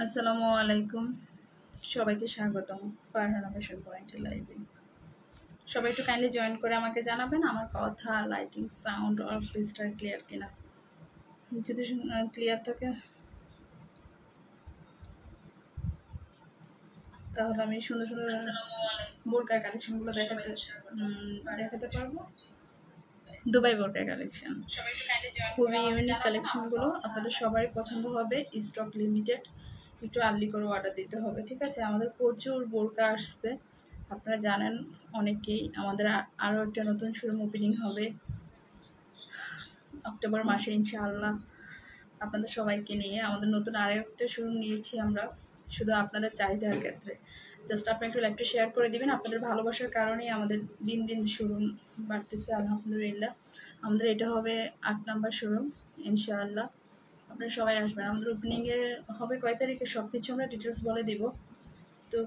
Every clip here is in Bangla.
আসসালামু আলাইকুম, সবাইকে স্বাগতম ফারহানা ফ্যাশন পয়েন্টের লাইভে। সবাই একটু কাইন্ডলি জয়েন করে আমাকে জানাবেন আমার কথা, লাইটিং, সাউন্ড আর ক্রিস্টাল ক্লিয়ার কিনা। যদি ক্লিয়ার থাকে তাহলে আমি সুন্দর সুন্দর বোরকার কালেকশনগুলো দেখাতে পারবো। দুবাই বোরকার কালেকশন খুবই ইউনিক কালেকশনগুলো, আপনাদের সবারই পছন্দ হবে। স্টক লিমিটেড, একটু আর্লি করে অর্ডার দিতে হবে, ঠিক আছে? আমাদের প্রচুর বোরকা আসছে, আপনারা জানেন অনেকেই। আমাদের আরও একটা নতুন শোরুম ওপেনিং হবে অক্টোবর মাসে ইনশাআল্লাহ, আপনাদের সবাইকে নিয়ে। আমাদের নতুন আরেকটা শোরুম নিয়েছি আমরা, শুধু আপনাদের চাহিদার ক্ষেত্রে। জাস্ট আপনি একটু লাইভটা শেয়ার করে দিবেন। আপনাদের ভালোবাসার কারণেই আমাদের দিন দিন শোরুম বাড়তেছে আলহামদুলিল্লাহ। আমাদের এটা হবে 8 নাম্বার শোরুম ইনশাআল্লাহ। আপনারা সবাই আসবেন। আমাদের ওপেনিংয়ে হবে কয় তারিখে সব কিছু আমরা ডিটেলস বলে দিব, তো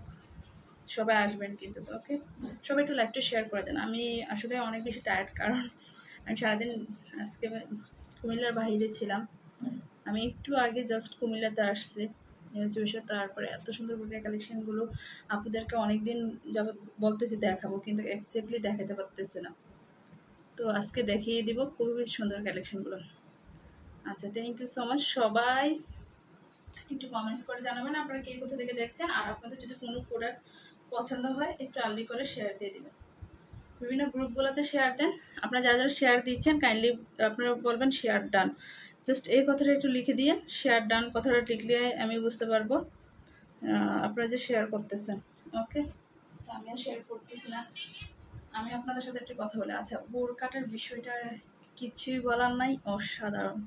সবাই আসবেন কিন্তু। ওকে, সবাই একটু লাইভটা শেয়ার করে দেন। আমি আসলে অনেক বেশি টায়ার্ড, কারণ আমি সারাদিন আজকে কুমিল্লার বাইরে ছিলাম। আমি একটু আগে জাস্ট কুমিল্লাতে আসছি, তারপরে এত সুন্দর বোরকার কালেকশনগুলো আপনাদেরকে অনেকদিন যাবত বলতেছি দেখাবো, কিন্তু অ্যাকচুয়ালি দেখাতে পারতেছে না। তো আজকে দেখিয়ে দিব খুবই সুন্দর কালেকশনগুলো। আচ্ছা, থ্যাংক ইউ সো মাচ। সবাই একটু কমেন্টস করে জানাবেন আপনারা কে কোথা থেকে দেখছেন, আর আপনাদের যদি কোনো প্রোডাক্ট পছন্দ হয় একটু আর্লি করে শেয়ার দিয়ে দিবেন। বিভিন্ন গ্রুপগুলোতে শেয়ার দেন। আপনারা যারা যারা শেয়ার দিচ্ছেন কাইন্ডলি আপনারা বলবেন শেয়ার ডান। জাস্ট এই কথাটা একটু লিখে দিয়ে শেয়ার ডান কথাটা লিখলে আমি বুঝতে পারবো আপনারা যে শেয়ার করতেছেন। ওকে, আমি আর শেয়ার করতেছি না, আমি আপনাদের সাথে একটু কথা বলি। আচ্ছা, বোরকাটার বিষয়টা কিছুই বলার নাই, অসাধারণ।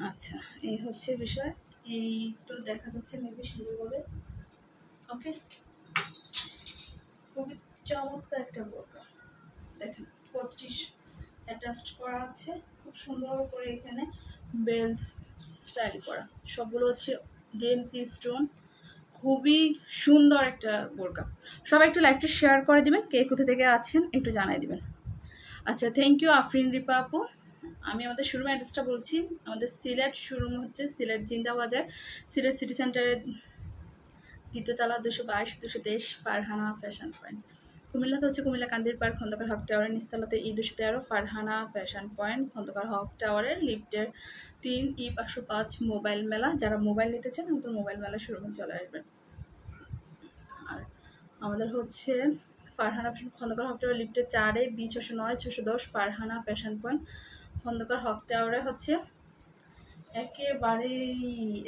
আচ্ছা, এই হচ্ছে বিষয়। এই তো দেখা যাচ্ছে মেবি সুন্দরভাবে। ওকে, খুবই চমৎকার একটা বোরকা, দেখেন 25 অ্যাটাচড করা আছে, খুব সুন্দর করে এখানে বেলস স্টাইল করা, সবগুলো হচ্ছে ডিএমসি স্টোন। খুবই সুন্দর একটা বোরকা। সবাই একটু লাইভটা শেয়ার করে দিবেন, কে কোথা থেকে আছেন একটু জানাই দিবেন। আচ্ছা, থ্যাংক ইউ আফরিন রিপা আপু। আমি আমাদের শোরুম অ্যাড্রেসটা বলছি। আমাদের সিলেট শোরুম হচ্ছে সিলেট জিন্দাবাজার, সিলেট সিটি সেন্টারের 3য় তলা 222-223 ফারহানা ফ্যাশন পয়েন্ট। কুমিল্লাতে হচ্ছে কুমিল্লা কান্দির পার্ক খন্দকার হক টাওয়ারের নিচতলাতে E213 Farhana fashion point, Khandakar Haque টাওয়ারের লিফটের 3 E505 মোবাইল মেলা। যারা মোবাইল নিতে চান আমাদের মোবাইল মেলা শোরুমে চলে আসবেন। আর আমাদের হচ্ছে ফারহানা ফ্যাশন খন্দকার হক টাওয়ার লিফটের 4-এ B609-610 Farhana fashion point, Khandakar Haque টাওয়ারে হচ্ছে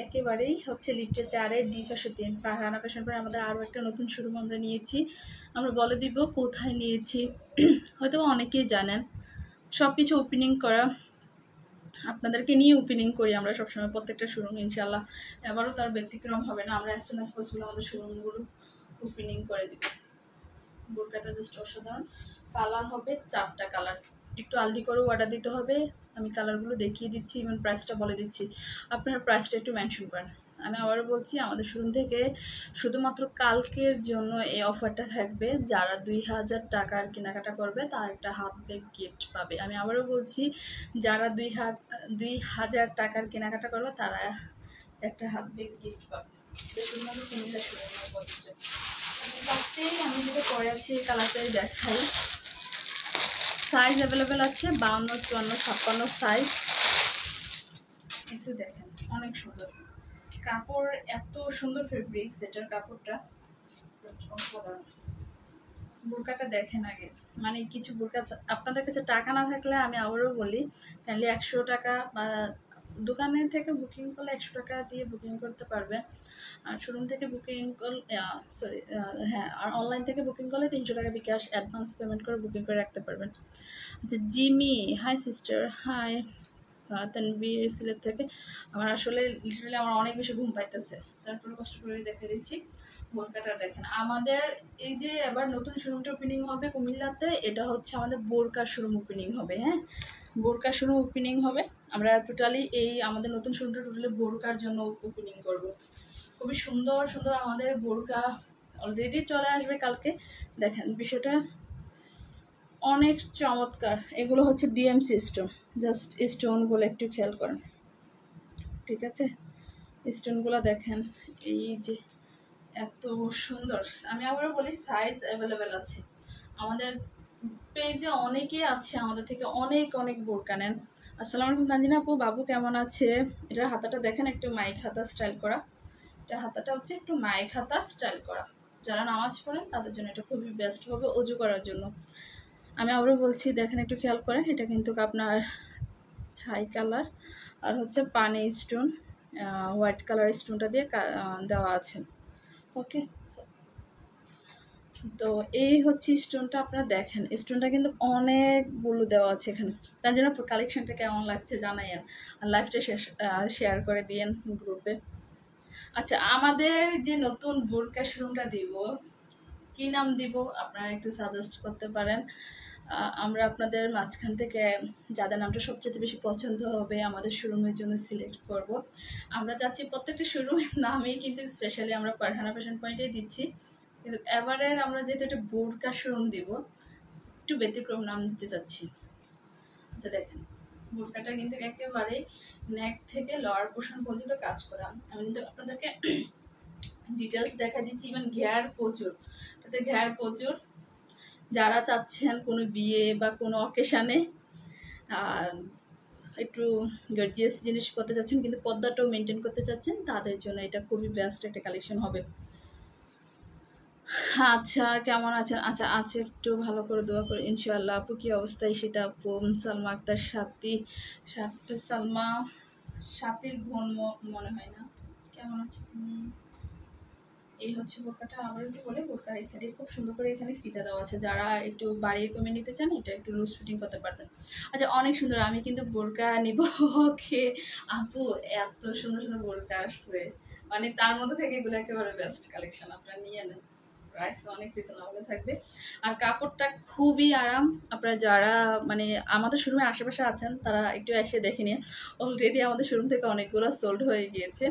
একেবারেই হচ্ছে লিফটের 4-এ D403 ফারহানা ফ্যাশন পয়েন্ট। আমাদের আরও একটা নতুন শোরুম আমরা নিয়েছি, আমরা বলে দিব কোথায় নিয়েছি, হয়তো অনেকেই জানেন। সব কিছু ওপেনিং করা, আপনাদেরকে নিয়ে ওপেনিং করি আমরা সবসময় প্রত্যেকটা শোরুম ইনশাল্লাহ। এবারও তার ব্যতিক্রম হবে না, আমরা অ্যাজ সুন অ্যাজ পসিবল আমাদের শোরুমগুলো ওপেনিং করে দিব। বোরকাটা জাস্ট অসাধারণ। কালার হবে 4টা কালার, একটু আর্লি করে অর্ডার দিতে হবে। আমি কালারগুলো দেখিয়ে দিচ্ছি, ইভেন প্রাইসটা বলে দিচ্ছি, আপনারা প্রাইসটা একটু মেনশন করেন। আমি আবারও বলছি, আমাদের শোরুম থেকে শুধুমাত্র কালকের জন্য এই অফারটা থাকবে। যারা 2000 টাকার কেনাকাটা করবে তারা একটা হাত ব্যাগ গিফট পাবে। আমি আবারও বলছি, যারা 2000 টাকার কেনাকাটা করবে তারা একটা হাত ব্যাগ গিফট পাবে। শুধুমাত্র কুমিল্লা শোরুমের পদ্ধতি। আমি যেটা পরে আছি এই কালারটাই দেখাই। সাইজ অ্যাভেলেবেল আছে 52, 54, 56 সাইজ। একটু দেখেন, অনেক সুন্দর কাপড়, এত সুন্দর ফেব্রিক্স, এটার কাপড়টা জাস্ট অসাধারণ। বোরকাটা দেখেন আগে, মানে কিছু বোরকা আপনাদের কাছে টাকা না থাকলে আমি আবারও বলি, তাহলে 100 টাকা বা দোকানে থেকে বুকিং করলে 100 টাকা দিয়ে বুকিং করতে পারবেন। আর শোরুম থেকে বুকিং করলে হ্যাঁ, আর অনলাইন থেকে বুকিং করলে 300 টাকা বিকাশ অ্যাডভান্স পেমেন্ট করে বুকিং করে রাখতে পারবেন। আচ্ছা, Jimmy hi sister, hi Tanvir Sylhet থেকে। আমার আসলে লিটারালি আমার অনেক বেশি ঘুম পাইতেছে, তারপরে কষ্ট করে দেখে দিচ্ছি। বোরকাটা দেখেন, আমাদের এই যে এবার নতুন শোরুমটা ওপেনিং হবে কুমিল্লাতে, এটা হচ্ছে আমাদের বোরকা শোরুম ওপেনিং হবে। হ্যাঁ, বোরকা শোরুম ওপেনিং হবে। আমরা টোটালি এই আমাদের নতুন শোরুমটা টোটালি বোরকার জন্য ওপেনিং করব। খুবই সুন্দর সুন্দর আমাদের বোরকা অলরেডি চলে আসবে কালকে। দেখেন বিষয়টা অনেক চমৎকার। এগুলো হচ্ছে ডিএমসি স্টোন, জাস্ট স্টোনগুলো একটু খেয়াল করেন। ঠিক আছে, স্টোনগুলো দেখেন, এই যে এত সুন্দর। আমি আবারও বলি সাইজ অ্যাভেলেবেল আছে আমাদের পেজে, অনেকেই আছে আমাদের থেকে অনেক অনেক বোরকা নেন। আসসালামু আলাইকুম তানজিনা আপু, বাবু কেমন আছে? এটার হাতাটা দেখেন, একটু মাইক হাতা স্টাইল করা। এটার হাতাটা হচ্ছে একটু মাইক হাতা স্টাইল করা। যারা নামাজ পড়েন তাদের জন্য এটা খুবই বেস্ট হবে অজু করার জন্য। আমি আবারও বলছি, দেখেন একটু খেয়াল করেন, এটা কিন্তু আপনার ছাই কালার আর হচ্ছে পানি স্টোন, হোয়াইট কালার স্টোনটা দিয়ে দেওয়া আছে। ওকে, তো এই হচ্ছে স্টোনটা, আপনারা দেখেন স্টোনটা কিন্তু অনেকগুলো দেওয়া আছে এখানে। তার জন্য কালেকশনটা কেমন লাগছে জানাইয়েন, আর লাইভটা শেয়ার করে দিয়েন গ্রুপে। আচ্ছা, আমাদের যে নতুন বোরকা শোরুমটা দিব, কি নাম দিব আপনারা একটু সাজেস্ট করতে পারেন। আমরা আপনাদের মাঝখান থেকে যাদের নামটা সবচেয়ে বেশি পছন্দ হবে আমাদের শোরুমের জন্য সিলেক্ট করব। আমরা চাচ্ছি প্রত্যেকটা শোরুমের নামই কিন্তু স্পেশালি আমরা ফারহানা ফ্যাশন পয়েন্টেই দিচ্ছি, কিন্তু এবারের আমরা যেহেতু একটা বোরকা শোরুম দিব, একটু ব্যতিক্রম নাম দিতে চাচ্ছি। আচ্ছা দেখেন, বোরকাটা কিন্তু একেবারে নেক থেকে লোয়ার পোর্শন পর্যন্ত কাজ করা। আমি কিন্তু আপনাদেরকে ডিটেলস দেখা দিচ্ছি, ইভেন ঘেয়ার প্রচুর, তাতে ঘেয়ার প্রচুর। যারা চাচ্ছেন কোনো বিয়ে বা কোনো অকেশানে একটু গর্জিয়াস জিনিস করতে চাচ্ছেন কিন্তু পর্দাটাও মেনটেন করতে চাচ্ছেন, তাদের জন্য এটা খুবই বেস্ট একটা কালেকশন হবে। আচ্ছা, কেমন আছেন? আচ্ছা আছে, একটু ভালো করে দোয়া করে ইনশাআল্লাহ। আপু কি অবস্থায়? সেটা আপু সালমা আক্তার সালমা সাথীর বোন মনে হয় না। কেমন আছো তুমি? এই হচ্ছে বোরকাটা। আবার একটু বলে, বোরকার এই সাইডে খুব সুন্দর করে এখানে ফিতা দেওয়া আছে, যারা একটু বাড়িয়ে কমে নিতে চান এটা একটু লুজ ফিটিং করতে পারবেন। আচ্ছা, অনেক সুন্দর। আমি কিন্তু বোরকা নিব। ওকে আপু, এত সুন্দর সুন্দর বোরকা আসছে, মানে তার মধ্যে থেকে এগুলো একেবারে বেস্ট কালেকশন, আপনারা নিয়ে নেন। প্রাইস অনেক রিজনেবল থাকবে, আর কাপড়টা খুবই আরাম। আপনারা যারা মানে আমাদের শোরুমের আশেপাশে আছেন তারা একটু এসে দেখে নিন, অলরেডি আমাদের শোরুম থেকে অনেকগুলো সোল্ড হয়ে গিয়েছে।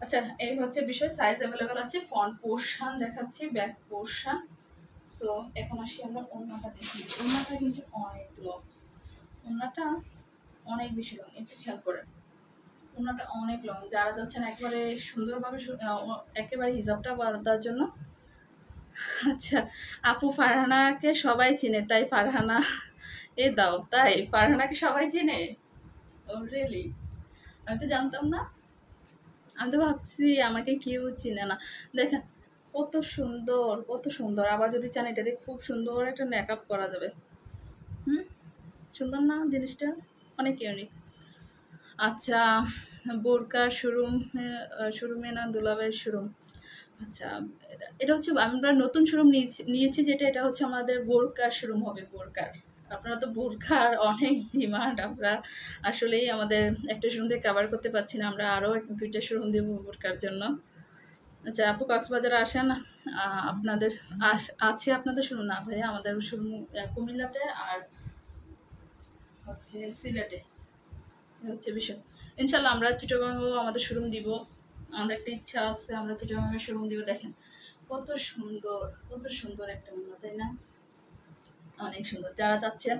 আচ্ছা, এই হচ্ছে বিষয়, সাইজ অ্যাভেলেবেল আছে। ফ্রন্ট পোর্শন দেখাচ্ছি, ব্যাক পোর্শন। সো এখন আসি আমরা ওড়নাটা দেখি। ওড়নাটা কিন্তু অনেক লং, ওড়নাটা অনেক বেশি লং, একটু খেয়াল করেন। ওড়নাটা অনেক লং। যারা যাচ্ছেন একবারে সুন্দরভাবে একেবারে হিজাবটা বাঁধার জন্য। আচ্ছা আপু, ফারহানাকে সবাই চিনে তাই ফারহানা এ দাও, তাই ফারহানাকে সবাই চিনে? ও রিয়েলি? আমি তো জানতাম না, আমি তো ভাবছি আমাকে কেউ চিনে না। দেখেন কত সুন্দর, কত সুন্দর। আবার যদি চান এটা দিয়ে খুব সুন্দর একটা মেকআপ করা যাবে। সুন্দর না জিনিসটা? অনেক ইউনিক। আচ্ছা, বোরকার শোরুমে না দুলাভাইয়ের শোরুম? আচ্ছা, এটা হচ্ছে আমরা নতুন শোরুম নিয়েছি যেটা, এটা হচ্ছে আমাদের বোরকার শোরুম হবে। বোরকার, আপনারা তো বোরকার অনেক ডিমান্ড, আমরা আসলেই আমাদের একটা শোরুম থেকে কভার করতে পারছি না, আমরা আরও 2টা শোরুম দেবো বোরকার জন্য। আচ্ছা আপু, কক্সবাজারে আসেন? আপনাদের আছে আপনাদের শোরুম? না ভাইয়া, আমাদের শোরুম কুমিল্লাতে আর হচ্ছে সিলেটে হচ্ছে বিষয়। ইনশাল্লাহ আমরা চিটাগাংয়েও আমাদের শোরুম দিব, আমাদের একটা ইচ্ছা আছে আমরা চিটাগাংয়ের শোরুম দিব। দেখেন কত সুন্দর, কত সুন্দর একটা মনে, তাই না? অনেক সুন্দর। যারা চাচ্ছেন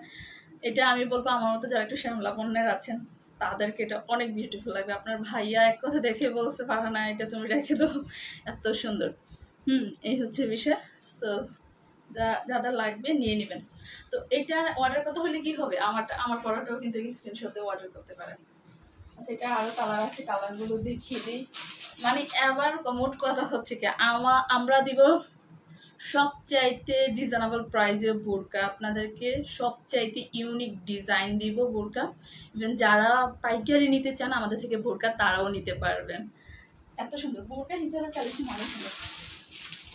এটা, আমি বলবো আমার মতো যারা একটু শ্যামলা পণ্যের আছেন তাদেরকে এটা অনেক বিউটিফুল লাগবে। আপনার ভাইয়া এক কথা দেখে বলছে ফারহানা এটা তুমি রেখে দাও, এত সুন্দর। এই হচ্ছে বিষয়। সো যাদের লাগবে নিয়ে নেবেন। তো এটা অর্ডার করতে হলে কি হবে, আমার পড়াটাও কিন্তু স্ক্রিনশট দিয়ে অর্ডার করতে পারেন। আচ্ছা, এটা আরো কালার আছে, কালারগুলো দেখিয়ে দিই। মানে এবার মোট কথা হচ্ছে কি, আমরা দিব সবচাইতে রিজনেবল প্রাইসে বোরকা, আপনাদেরকে সবচাইতে ইউনিক ডিজাইন দিব বোরকা। ইভেন যারা পাইকারি নিতে চান আমাদের থেকে বোরকা, তারাও নিতে পারবেন। এত সুন্দর বোরকা হিসেবে কালেকশন অনেক সুন্দর।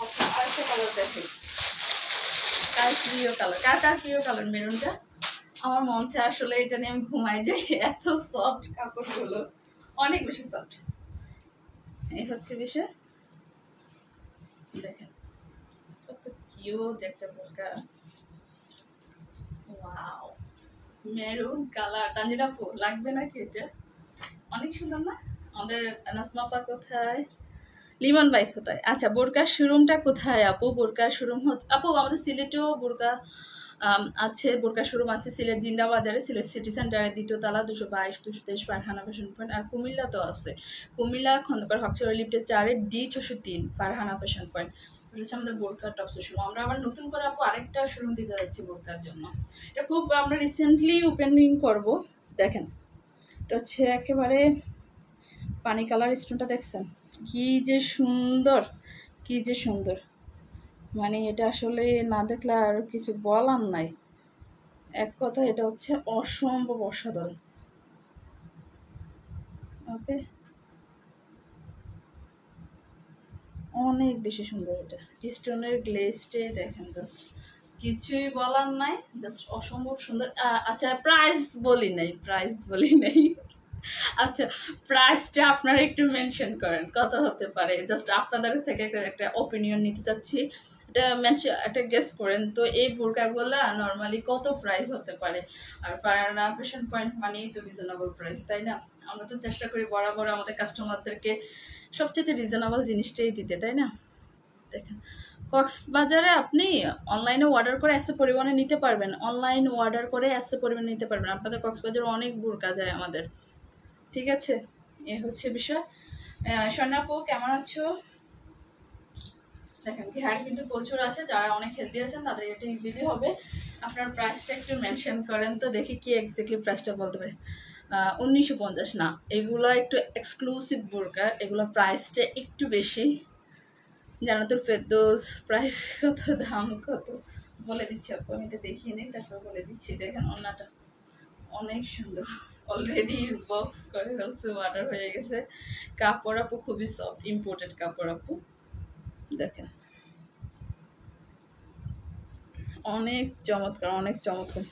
আচ্ছা, আরেকটা কালার দেখে, কার প্রিয় কালার? কার প্রিয় কালার মেরুনটা? আমার মন চায় আসলে এটা নিয়ে আমি ঘুমাই যাই, এত সফট কাপড়গুলো, অনেক বেশি সফট। এই হচ্ছে বিষয়, দেখেন কত কিউট একটা বোরকা। Wow, maroon colour. তানজিনা আপু লাগবে নাকি? এটা অনেক সুন্দর না? আমাদের নাজমা আপা কোথায়? লিমন ভাই কোথায়? আচ্ছা, বোরকার শোরুমটা কোথায় আপু? বোরকার শোরুম আপু আমাদের সিলেটেও বোরকা আছে বোরকা শোরুম আছে সিলেট জিন্দা বাজারে, সিলেট সিটি সেন্টারে 2য় তলা, 222, 223 ফারহানা ফ্যাশন পয়েন্ট। আর কুমিল্লা তো আছে, কুমিল্লা খন্দকার হকচর লিফটে 4-এ D64 ফারহানা ফ্যাশন পয়েন্ট। এটা হচ্ছে আমাদের বোরকার টপসের শোরুম। আমরা আবার নতুন করে আপু আরেকটা শোরুম দিতে যাচ্ছি বোরকার জন্য। এটা খুব আমরা রিসেন্টলি ওপেনিং করব। দেখেন এটা হচ্ছে একেবারে পানি কালার স্টোনটা দেখছেন কি যে সুন্দর, কি যে সুন্দর, মানে এটা আসলে না দেখলে আর কিছু বলার নাই। এক কথা এটা হচ্ছে অসম্ভব অসাধারণ। ওকে, অনেক বেশি সুন্দর। এটা স্টোনের গ্লেজটে দেখেন, জাস্ট কিছুই বলার নাই, জাস্ট অসম্ভব সুন্দর। আচ্ছা প্রাইস বলি নাই, প্রাইস বলি নাই। আচ্ছা প্রাইসটা আপনারা একটু মেনশন করেন কত হতে পারে, জাস্ট আপনাদের থেকে একটা ওপিনিয়ন নিতে চাচ্ছি। এটা মেনশন, একটা গেস করেন তো এই বোরকাগুলো নর্মালি কত প্রাইস হতে পারে। আর ফারহানা ফ্যাশন পয়েন্ট মানেই তো রিজনেবল প্রাইস, তাই না? আমরা তো চেষ্টা করি বরাবর আমাদের কাস্টমারদেরকে সবচেয়ে রিজনেবল জিনিসটাই দিতে, তাই না? দেখেন কক্সবাজারে আপনি অনলাইনে অর্ডার করে এসে পরিমাণে নিতে পারবেন, অনলাইন অর্ডার করে এসে পরিমাণে নিতে পারবেন। আপনাদের কক্সবাজারে অনেক বোরকা যায় আমাদের, ঠিক আছে? এ হচ্ছে বিষয়। স্বর্ণাপু কেমন আছো? দেখেন হেয়ার কিন্তু প্রচুর আছে, যারা অনেক হেলদি আছেন তাদের এটা ইজিলি হবে। আপনার প্রাইসটা একটু মেনশন করেন তো দেখি কি এক্স্যাক্টলি প্রাইসটা বলতে পারে। 1950 না, এগুলো একটু এক্সক্লুসিভ বোরকা, এগুলো প্রাইসটা একটু বেশি। জান্নাতুল ফেরদৌস প্রাইস কত, দাম কত বলে দিচ্ছি আপু, আমি এটা দেখিয়ে নিই তারপর বলে দিচ্ছি। দেখেন ওনাটা অনেক সুন্দর, অলরেডি বক্স করে ফেলছে, অর্ডার হয়ে গেছে। কাপড় আপু খুবই সফট, ইম্পোর্টেড কাপড় আপু। দেখেন অনেক চমৎকার, অনেক চমৎকার।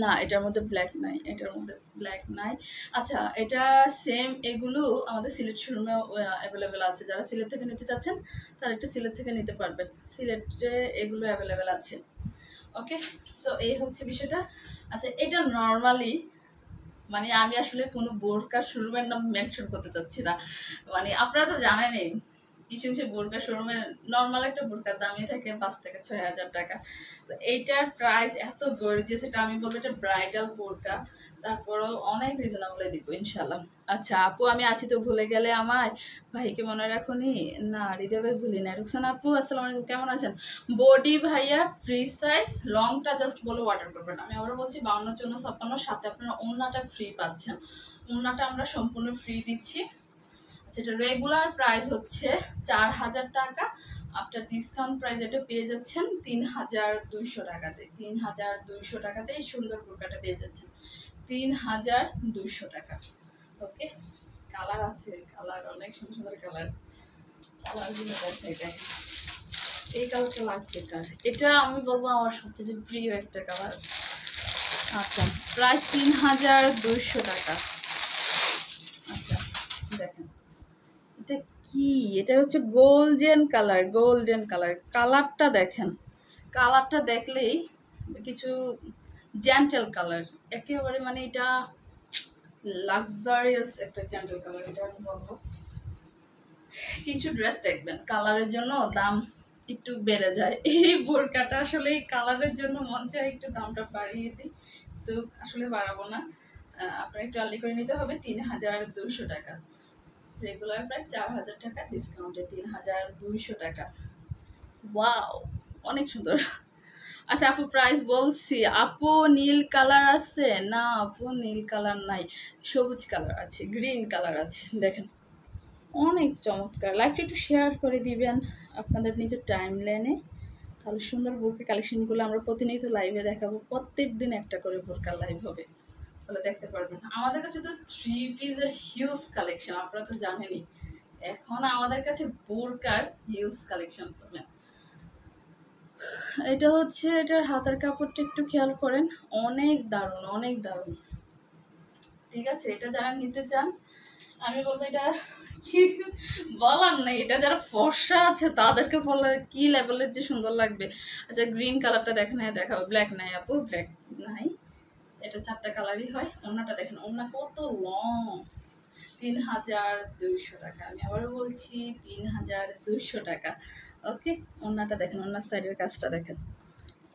না এটার মধ্যে ব্ল্যাক নাই, এটার মধ্যে ব্ল্যাক নাই। আচ্ছা এটা সেম, এগুলো আমাদের সিলেট শোরুমে অ্যাভেলেবেল আছে। যারা সিলেট থেকে নিতে চাচ্ছেন তারা একটু সিলেট থেকে নিতে পারবেন, সিলেটে এগুলো অ্যাভেলেবেল আছে। ওকে, সো এই হচ্ছে বিষয়টা। আচ্ছা এটা নর্মালি, মানে আমি আসলে কোনো বোরকা শোরুমের নাম মেনশন করতে চাচ্ছি না, মানে আপনারা তো জানেনই কিছু কিছু বোরকা শোরুমে নর্মাল একটা বোরকার দামই থাকে 5 থেকে 6 হাজার টাকা। তো এইটার প্রাইস এত গর্জিয়াস, এটা আমি বলবো এটা ব্রাইডাল বোরকা, তারপরেও অনেক রিজনেবলে দিব ইনশাল্লাহ। আচ্ছা আপু আমি আছি তো, ভুলে গেলে আমায়, ভাইকে মনে রাখুনি? না হৃদয় ভাই ভুলি না। রুকসানা আপু আসসালামু আলাইকুম, কেমন আছেন? বডি ভাইয়া ফ্রি সাইজ, লংটা জাস্ট বলে অর্ডার করবেন। আমি আবার বলছি 52, 54, 56, সাথে আপনারা ওড়নাটা ফ্রি পাচ্ছেন, ওড়নাটা আমরা সম্পূর্ণ ফ্রি দিচ্ছি। যেটা রেগুলার প্রাইস হচ্ছে 4000 টাকা, আফটার ডিসকাউন্ট প্রাইস এটা পেয়ে যাচ্ছেন 3200 টাকাতে। 3200 টাকাতে এই সুন্দর বোরকাটা পেয়ে যাচ্ছেন 3200 টাকা। ওকে, কালার আছে, কালার অনেক সুন্দর সুন্দর কালার, কালারগুলো আছে। এটা এই কালারটা লাগবে কার, এটা আমি বলবো আমার সবচেয়ে প্রিয় একটা কালার। আচ্ছা প্রাইস 3200 টাকা। আচ্ছা দেখেন এটা কি, এটা হচ্ছে গোল্ডেন কালার, গোল্ডেন কালার। কালারটা দেখেন, কালারটা দেখলেই কিছু জেন্টাল কালার একেবারে, মানে এটা লাক্সারিয়াস একটা জেন্টাল কালার। এটা আমি বলবো কিছু ড্রেস দেখবেন কালারের জন্য দাম একটু বেড়ে যায়, এই বোরকাটা আসলে এই কালারের জন্য মন চায় একটু দামটা বাড়িয়ে দিই, তো আসলে বাড়াবো না। আপনার একটু আর্লি করে নিতে হবে। 3200 টাকা, রেগুলার প্রায় 4000 টাকা, ডিসকাউন্টে 3200 টাকা। ওয়াও অনেক সুন্দর। আচ্ছা আপু প্রাইস বলছি, আপু নীল কালার আছে না? আপু নীল কালার নাই, সবুজ কালার আছে, গ্রিন কালার আছে। দেখেন অনেক চমৎকার। লাইভটা একটু শেয়ার করে দিবেন আপনাদের নিজের টাইম লাইনে, তাহলে সুন্দর বোরকা কালেকশনগুলো আমরা প্রতিনিয়ত লাইভে দেখাবো। প্রত্যেক দিন একটা করে বোরকা লাইভ হবে, তাহলে দেখতে পারবেন। আমাদের কাছে তো 3 পিসের হিউজ কালেকশন, আপনারা তো জানেনই। এখন আমাদের কাছে বোরকার হিউজ কালেকশন পাবেন। এটা হচ্ছে এটার হাতের কাপড়টা একটু খেয়াল করেন, অনেক দারুণ, অনেক দারুণ। ঠিক আছে, এটা যারা নিতে চান আমি বলবো এটা কি বলার নাই, এটা যারা ফর্সা আছে তাদেরকে বলে কি লেভেলের যে সুন্দর লাগবে। আচ্ছা গ্রিন কালারটা দেখেন, হ্যাঁ দেখাবো। ব্ল্যাক নাই আপু, ব্ল্যাক নাই, এটা 4টা কালারই হয়। ওড়নাটা দেখেন, ওড়না কত লং, 3200 টাকা। আমি আবারও বলছি 3200 টাকা। ওকে, ওড়নাটা দেখেন, ওড়নার সাইডের কাজটা দেখেন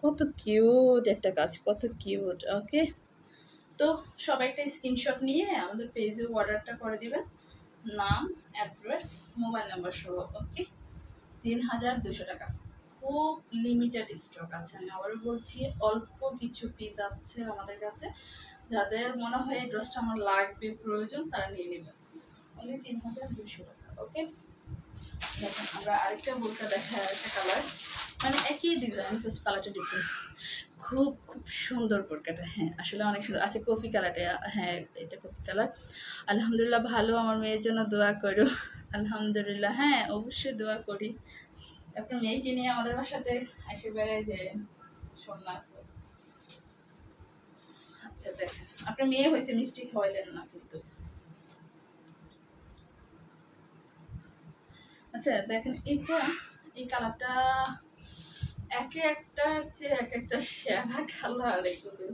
কত কিউট একটা কাজ, কত কিউট। ওকে, তো সবাই একটা স্ক্রিনশট নিয়ে আমাদের পেজে অর্ডারটা করে দিবেন, নাম, অ্যাড্রেস, মোবাইল নাম্বার সহ। ওকে, 3200 টাকা। খুব লিমিটেড স্টক আছে, আমি আবারও বলছি, অল্প কিছু পিস আছে আমাদের কাছে। যাদের মনে হয় এই ড্রেসটা আমার লাগবে, প্রয়োজন, তারা নিয়ে নেবেন। অনলি 3200 টাকা। ওকে, দেখেন আমরা আরেকটা বোরকা দেখাই, আরেকটা কালার, মানে একই ডিজাইন, জাস্ট কালারটা ডিফারেন্স। খুব খুব সুন্দর বোরকাটা, হ্যাঁ আসলে অনেক সুন্দর। আচ্ছা কফি কালারটা, হ্যাঁ এটা কফি কালার। আলহামদুলিল্লাহ ভালো, আমার মেয়ের জন্য দোয়া করো। আলহামদুলিল্লাহ, হ্যাঁ অবশ্যই দোয়া করি। আপনার মেয়েকে নিয়ে আমাদের বাসাতে এসে বেড়ায় যে সোমনাথ। আচ্ছা দেখেন, আপনার মেয়ে হয়েছে, মিষ্টি খাওয়াইলেন না কিন্তু। আচ্ছা দেখেন এটা, এই কালারটা এক একটার চেয়ে এক একটা সেরা কালার এগুলো।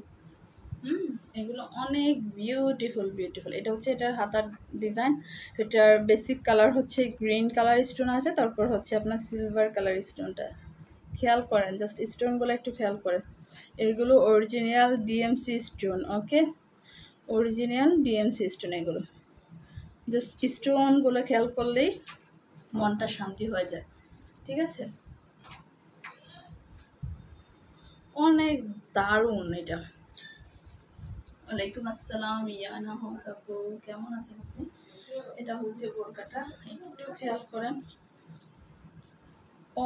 এগুলো অনেক বিউটিফুল বিউটিফুল। এটা হচ্ছে এটার হাতার ডিজাইন। এটার বেসিক কালার হচ্ছে গ্রিন কালার স্টোন আছে, তারপর হচ্ছে আপনার সিলভার কালার স্টোনটা। খেয়াল করেন, জাস্ট স্টোনগুলো একটু খেয়াল করেন। এগুলো অরিজিনাল ডিএমসি স্টোন। ওকে, অরিজিনাল ডিএমসি স্টোন এগুলো। জাস্ট স্টোনগুলো খেয়াল করলেই মনটা শান্তি হয়ে যায়। ঠিক আছে, অনেক দারুণ এটা। ওয়ালাইকুম আসসালাম, ইয়ানা আপু, কেমন আছেন আপনি? এটা হচ্ছে বোরকাটা, একটু খেয়াল করেন,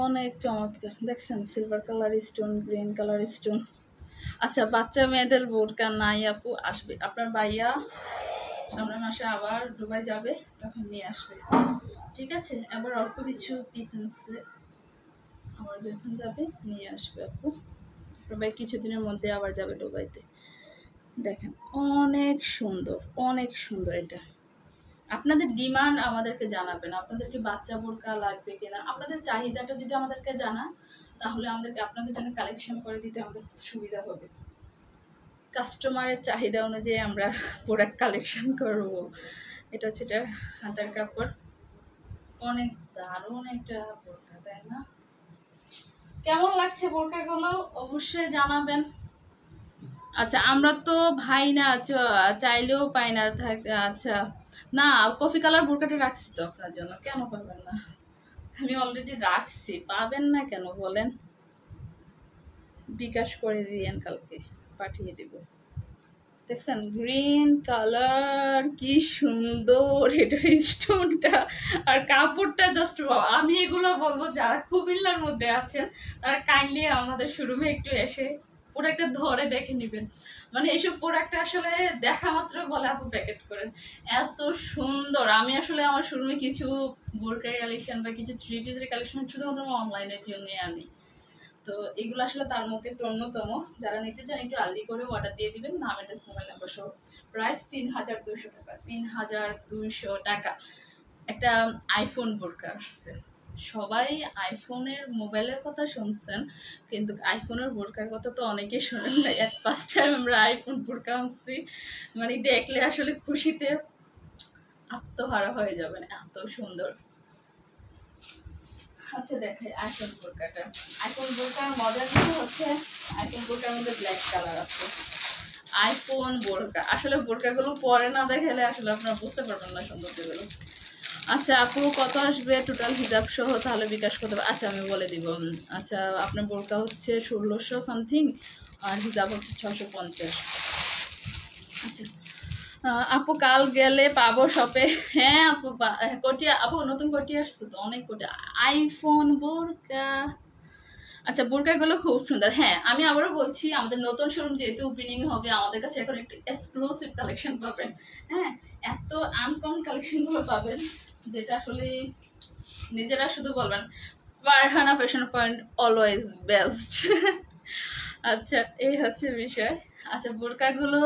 অনেক চমৎকার। দেখছেন silver colour stone, green colour stone. আচ্ছা বাচ্চা মেয়েদের বোরকা নাই আপু, আসবে আপনার ভাইয়া সামনের মাসে আবার দুবাই যাবে, তখন নিয়ে আসবে। ঠিক আছে, আবার অল্প কিছু পিস আছে, আবার যখন যাবে নিয়ে আসবে আপু। দুবাই কিছুদিনের মধ্যে আবার যাবে দুবাইতে। দেখেন অনেক সুন্দর, অনেক সুন্দর। এটা আপনাদের ডিমান্ড আমাদেরকে জানাবেন, আপনাদেরকে বাচ্চা বোরকা লাগবে কিনা, আপনাদের চাহিদাটা যদি আমাদেরকে জানান, তাহলে আমাদেরকে আপনাদের জন্য কালেকশন করে দিতে আমাদের খুব সুবিধা হবে। কাস্টমারের চাহিদা অনুযায়ী আমরা প্রোডাক্ট কালেকশন করব। এটা হচ্ছে এটা হাতার কাপড়, অনেক দারুণ একটা বোরকা, তাই না? কেমন লাগছে বোরকাগুলো অবশ্যই জানাবেন। আচ্ছা আমরা তো ভাই না, চাইলেও পাই না। আচ্ছা না, কফি কালার বোরকাটা রাখছি তো আপনার জন্য, কেন পাবেন না? আমি অলরেডি রাখছি, পাবেন না কেন বলেন? বিকাশ করে দিয়েন, কালকে পাঠিয়ে দেব। দেখছেন গ্রিন কালার, কি সুন্দর এটার স্টোনটা আর কাপড়টা, জাস্ট আমি এগুলো বলবো যারা কুমিল্লার মধ্যে আছেন তারা কাইন্ডলি আমাদের শোরুমে একটু এসে প্রোডাক্টটা ধরে দেখে নেবেন। মানে এইসব প্রোডাক্ট আসলে দেখা মাত্র বলে আপু প্যাকেট করেন, এত সুন্দর। আমি আসলে আমার শোরুমে কিছু বোরকার কালেকশন বা কিছু থ্রি পিসের কালেকশন শুধুমাত্র অনলাইনের জন্য আনি, তো এগুলো আসলে তার মধ্যে একটু অন্যতম। যারা নিতে চান একটু আর্লি করে অর্ডার দিয়ে দিবেন, নাম অ্যাড্রেস মোবাইল নাম্বার সহ। প্রাইস 3200 টাকা, 3200 টাকা। একটা আইফোন বোরকা আসছে, সবাই আইফোনের মোবাইলের কথা শুনছেন, কিন্তু আইফোনের বোরকার কথা তো অনেকেই শোনেন না। ফার্স্ট টাইম আমরা আইফোন বোরকা আনছি, মানে দেখলে আসলে খুশিতে আত্মহারা হয়ে যাবেন, এত সুন্দর। আচ্ছা দেখাই আইফোন বোরকাটা। আইফোন বোরকার মজার কিছু হচ্ছে, আইফোন বোরকার মধ্যে ব্ল্যাক কালার আছে। আইফোন বোরকা আসলে বোরকাগুলো পরে না দেখালে আসলে আপনারা বুঝতে পারবেন না সৌন্দর্যগুলো। আচ্ছা আপু কত আসবে টোটাল হিজাব সহ, তাহলে বিকাশ করতে পারবে? আচ্ছা আমি বলে দিব। আচ্ছা আপনার বোরকা হচ্ছে 1600 সামথিং, আর হিজাব হচ্ছে 650। আচ্ছা আপু কাল গেলে পাবো শপে? হ্যাঁ আপু, কোটি আপু নতুন কোটি আসছে তো, অনেক কোটি আইফোন বোরকা। আচ্ছা বোরকাগুলো খুব সুন্দর। হ্যাঁ আমি আবারও বলছি, আমাদের নতুন শোরুম যেহেতু ওপেনিং হবে, আমাদের কাছে এখন একটু এক্সক্লুসিভ কালেকশন পাবেন। হ্যাঁ এত আনকমন কালেকশনগুলো পাবেন যেটা আসলে নিজেরা শুধু বলবেন Farhana fashion point always best. আচ্ছা এই হচ্ছে বিষয়। আচ্ছা বোরকাগুলো,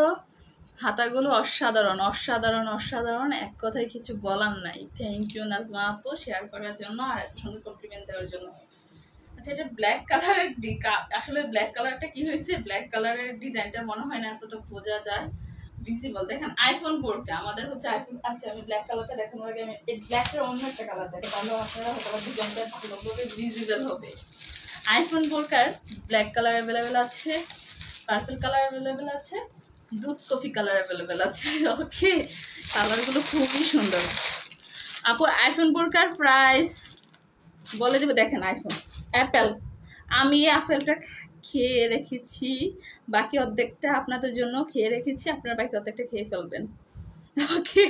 হাতাগুলো অসাধারণ অসাধারণ অসাধারণ, এক কথায় কিছু বলার নাই। থ্যাংক ইউ নাজমা আপু শেয়ার করার জন্য আর এত সুন্দর কমপ্লিমেন্ট দেওয়ার জন্য। আচ্ছা এটা ব্ল্যাক কালারের, আসলে ব্ল্যাক কালারটা কি হয়েছে, ব্ল্যাক কালারের ডিজাইনটা মনে হয় না এতটা বোঝা যায় ভিজিবল। দেখেন আইফোন বোরকা আমাদের হচ্ছে আইফোন। আচ্ছা আমি ব্ল্যাক কালারটা দেখানোর আগে আমি এই ব্ল্যাকটার অন্য একটা কালার দেখে, তাহলে আপনারা হয়তো ডিজাইনটা ভালোভাবে ভিজিবল হবে। আইফোন বোরকার ব্ল্যাক কালার অ্যাভেলেবেল আছে, পার্পল কালার অ্যাভেলেবেল আছে, দুধ কফি কালার অ্যাভেলেবেল আছে। ওকে, কালারগুলো খুবই সুন্দর। আপু আইফোন বোরকার প্রাইস বলে দেবো। দেখেন আইফোন অ্যাপেল, আমি এই আপেলটা খেয়ে রেখেছি, বাকি অর্ধেকটা আপনাদের জন্য খেয়ে রেখেছি, আপনারা বাকি অর্ধেকটা খেয়ে ফেলবেন। ওকে,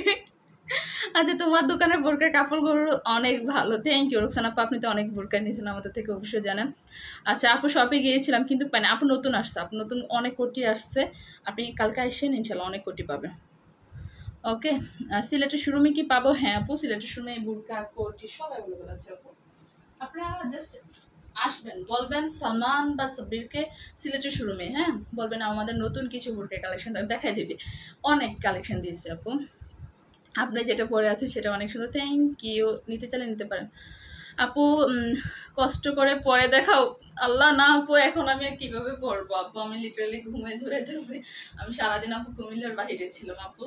আচ্ছা তোমার দোকানের বোরকার কাপড়গুলো অনেক ভালো। থ্যাংক ইউ রোকসানা আপু, আপনি তো অনেক বোরকা নিয়েছেন আমাদের থেকে, অবশ্যই জানেন। আচ্ছা আপু শপে গিয়েছিলাম কিন্তু পাই না। আপু নতুন আসছে, আপু নতুন অনেক কোটি আসছে, আপনি কালকে আসেন ইনশাল্লাহ অনেক কোটি পাবেন। ওকে, সিলেটের শোরুমে কি পাবো? হ্যাঁ আপু সিলেটের শোরুমে বোরকা কোটি সব অ্যাভেলেবল আছে আপু। আপনারা জাস্ট আসবেন, বলবেন সালমান বা সাব্বিরকে সিলেটের শোরুমে, হ্যাঁ বলবেন আমাদের নতুন কিছু বোরকা কালেকশন দেখাই দিবে। অনেক কালেকশন দিয়েছে আপু, আপনি যেটা পরে আছেন সেটা অনেক সুন্দর। থ্যাংক ইউ, নিতে চাইলে নিতে পারেন আপু। কষ্ট করে পরে দেখাও। আল্লাহ না আপু, এখন আমি আর কিভাবে পড়বো আপু, আমি লিটারালি ঘুমে ঝরেতেছি। আমি সারাদিন আপু কুমিল্লার বাইরে ছিলাম আপু।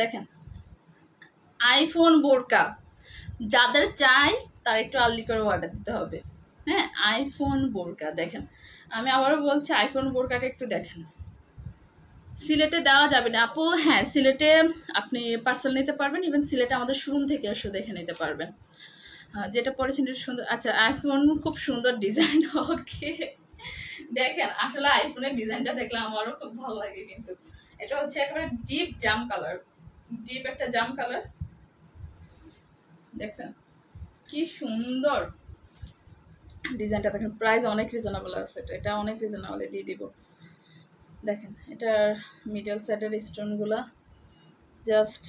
দেখেন আইফোন বোরকা যাদের চাই তার একটু আর্লি করে অর্ডার দিতে হবে। হ্যাঁ আইফোন বোরকা দেখেন, আমি আবারও বলছি আইফোন বোরকাটা একটু দেখেন। সিলেটে দেওয়া যাবে না আপু? হ্যাঁ সিলেটে আপনি পার্সেল নিতে পারবেন, ইভেন সিলেটে আমাদের শোরুম থেকে এসে দেখে নিতে পারবেন। যেটা পরেছেন এটা সুন্দর। আচ্ছা আইফোন খুব সুন্দর ডিজাইন। ওকে দেখেন আসলে আইফোনের ডিজাইনটা দেখলে আমারও খুব ভালো লাগে, কিন্তু এটা হচ্ছে একেবারে ডিপ জাম কালার, ডিপ একটা জাম কালার। দেখছেন কি সুন্দর ডিজাইনটা, দেখেন প্রাইস অনেক রিজনেবল আছে, এটা অনেক রিজনেবলে দিয়ে দিব। দেখেন এটার মিডল সাইডের স্টোনগুলা জাস্ট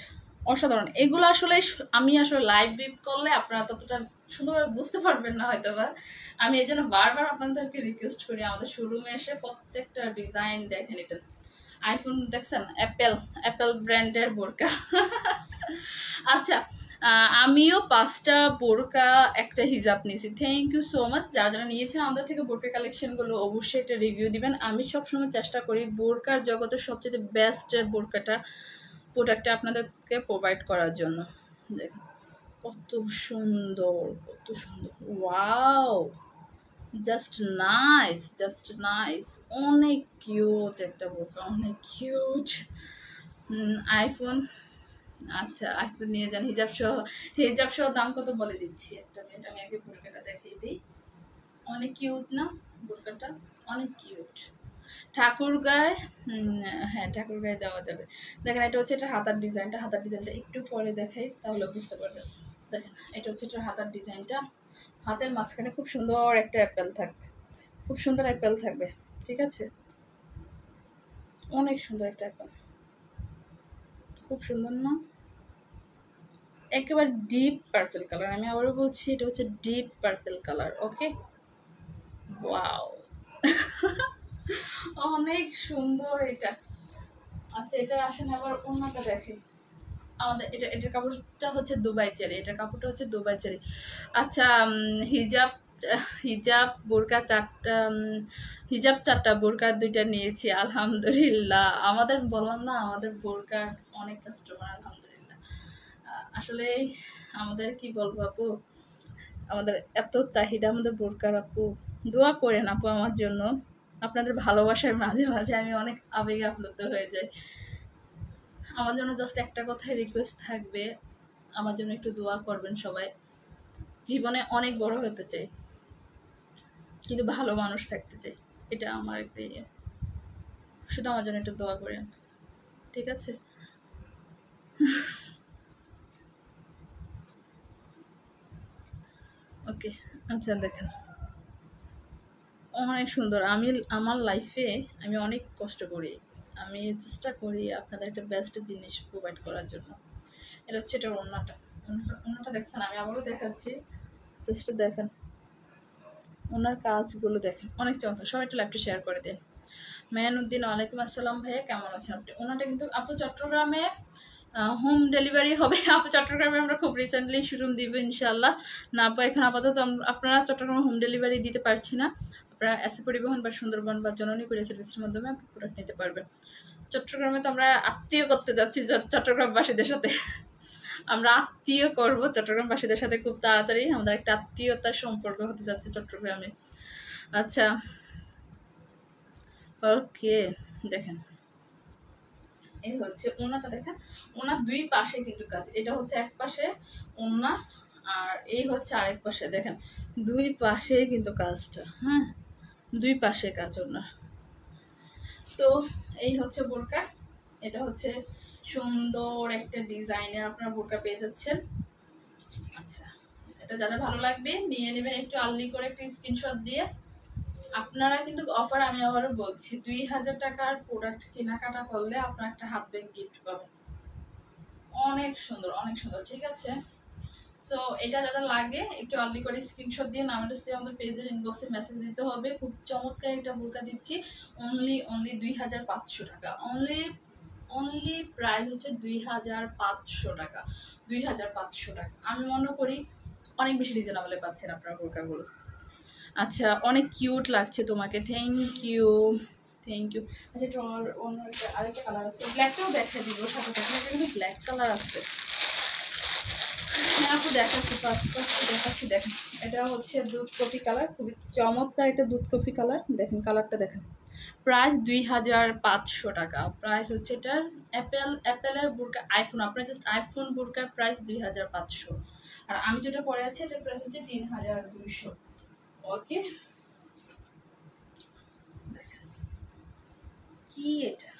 অসাধারণ। এগুলো আসলে আমি আসলে লাইভ বিপ করলে আপনারা ততটা সুন্দরভাবে বুঝতে পারবেন না হয়তো বা, আমি এই জন্য বারবার আপনাদেরকে রিকোয়েস্ট করি আমাদের শোরুমে এসে প্রত্যেকটা ডিজাইন দেখে নিতেন। আইফোন দেখছেন, অ্যাপেল ব্র্যান্ডের বোরকা। আচ্ছা আমিও 5টা বোরকা একটা হিজাব নিয়েছি। থ্যাংক ইউ সো মাচ, যারা যারা নিয়েছেন আমাদের থেকে বোরকা কালেকশনগুলো অবশ্যই এটা রিভিউ দিবেন। আমি সবসময় চেষ্টা করি বোরকার জগতের সবচেয়ে বেস্ট বোরকাটা প্রোডাক্টটা আপনাদেরকে প্রোভাইড করার জন্য। দেখুন কত সুন্দর, কত সুন্দর, wow just nice, just nice, অনেক কিউট একটা বোরকা, অনেক কিউট। আইফোন, আচ্ছা আইফোন নিয়ে যান হিজাব সহ। হিজাব সহ দাম কত বলে দিচ্ছি, একটা মিনিট আমি আগে বোরকাটা দেখিয়ে দিই। অনেক কিউট না বোরকাটা, অনেক কিউট। ঠাকুর গায়ে, হ্যাঁ ঠাকুর গায়ে দেওয়া যাবে। দেখেন এটা হচ্ছে এটা হাতার ডিজাইনটা, হাতার ডিজাইনটা একটু পরে দেখাই তাহলে বুঝতে পারবেন। দেখেন এটা হচ্ছে এটার হাতার ডিজাইনটা, হাতের মাঝখানে খুব সুন্দর একটা অ্যাপেল থাকবে, খুব সুন্দর অ্যাপেল থাকবে, ঠিক আছে অনেক সুন্দর একটা অ্যাপেল, খুব সুন্দর না? একেবারে ডিপ পার্পল কালার, আমি আবারও বলছি এটা হচ্ছে deep purple colour. Okay wow অনেক সুন্দর এটা। আচ্ছা এটা আসেন আবার অন্যটা দেখে আমাদের, এটার কাপড়টা হচ্ছে দুবাই চেরি, এটার কাপড়টা হচ্ছে দুবাই চেরি। আচ্ছা হিজাব, হিজাব বোরকা 4টা, হিজাব 4টা, বোরকা 2টা নিয়েছি আলহামদুলিল্লাহ। আমাদের বললাম না আমাদের বোরকা অনেক কাস্টমার আলহামদুলিল্লাহ। আসলে আমাদের কি বলবো আপু, আমাদের এত চাহিদা আমাদের বোরকার আপু, দোয়া করেন আপু আমার জন্য, আপনাদের ভালোবাসার মাঝে মাঝে আমি অনেক আবেগে আপ্লুত হয়ে যাই। আমার জন্য জাস্ট একটা কথাই রিকোয়েস্ট থাকবে, আমার জন্য একটু দোয়া করবেন সবাই। জীবনে অনেক বড় হতে চাই কিন্তু ভালো মানুষ থাকতে চাই, এটা আমার একটা ইয়ে। শুধু আমার জন্য একটু দোয়া করেন, ঠিক আছে? ওকে আচ্ছা দেখেন অনেক সুন্দর। আমি আমার লাইফে আমি অনেক কষ্ট করি, আমি চেষ্টা করি আপনাদের একটা বেস্ট জিনিস প্রোভাইড করার জন্য। এটা হচ্ছে এটার ওড়নাটা, ওড়নাটা দেখছেন, আমি আবারও দেখাচ্ছি, জাস্ট দেখেন ওনার কাজগুলো দেখেন অনেক চমৎকার। সবাই একটু লাইভটা শেয়ার করে দেন। মেহনুদ্দিন ওয়ালাইকুম আসসালাম ভাইয়া, কেমন আছেন আপনি? ওনাটা কিন্তু আপু চট্টগ্রামে হোম ডেলিভারি হবে। আপু চট্টগ্রামে আমরা খুব রিসেন্টলি শোরুম দিব ইনশাল্লাহ। না আপু এখন আপাতত আপনারা চট্টগ্রামে হোম ডেলিভারি দিতে পারছি না, আপনারা এসে পরিবহন বা সুন্দরবন বা জননী কুরিয়ার সার্ভিসের মাধ্যমে আপনি প্রোডাক্ট নিতে পারবেন। চট্টগ্রামে তো আমরা আত্মীয় করতে যাচ্ছি চট্টগ্রামবাসীদের সাথে। আমরা আত্মীয় করব চট্টগ্রামবাসীদের সাথে খুব তাড়াতাড়ি। আমাদের একটা আত্মীয়তার সম্পর্ক হতে যাচ্ছে চট্টগ্রামে। আচ্ছা, ওকে, দেখেন এই হচ্ছে ওনাটা, দেখেন ওনার দুই পাশে কিন্তু কাজ। এটা হচ্ছে এক পাশে ওনা, আর এই হচ্ছে আরেক পাশে, দেখেন দুই পাশে কিন্তু কাজটা, হ্যাঁ দুই পাশে কাজ ওনার। তো এই হচ্ছে বোরকা, এটা হচ্ছে সুন্দর একটা ডিজাইনের আপনার বোরকা পেয়ে যাচ্ছেন। আচ্ছা, এটা যাদের ভালো লাগবে নিয়ে নেবেন একটু আর্লি করে একটা স্ক্রিনশট দিয়ে। আপনারা কিন্তু অফার, আমি আবারও বলছি, 2000 টাকার প্রোডাক্ট কেনাকাটা করলে আপনার একটা হাত ব্যাগ গিফট পাবেন। অনেক সুন্দর, অনেক সুন্দর, ঠিক আছে। সো এটা যাদের লাগে একটু আর্লি করে স্ক্রিনশট দিয়ে নাম অ্যাড্রেস দিয়ে আমাদের পেজের ইনবক্সে মেসেজ দিতে হবে। খুব চমৎকার একটা বোরকা দিচ্ছি, অনলি 2500 টাকা। অনলি প্রাইস হচ্ছে 2500 টাকা, 2500 টাকা। আমি মনে করি অনেক বেশি রিজনেবলে পাচ্ছেন আপনার বোরকাগুলো। আচ্ছা, অনেক কিউট লাগছে তোমাকে, থ্যাংক ইউ, থ্যাংক ইউ। আচ্ছা, তোমার অন্য আরেকটা কালার আছে, ব্ল্যাকটাও দেখা দিব সাথে সাথে, কিন্তু ব্ল্যাক কালার আছে। হ্যাঁ আপু দেখাচ্ছি, দেখাচ্ছি, দেখেন এটা হচ্ছে দুধ কফি কালার, খুবই চমৎকার একটা দুধ কফি কালার। দেখেন কালারটা দেখেন। প্রাইস 2500 টাকা। প্রাইস হচ্ছে এটার অ্যাপেলের বোরকা আইফোন, আপনার জাস্ট আইফোন বোরকার প্রাইস 2500। আর আমি যেটা পরে আছি এটার প্রাইস হচ্ছে 3200। ওকে, দেখেন কি এটা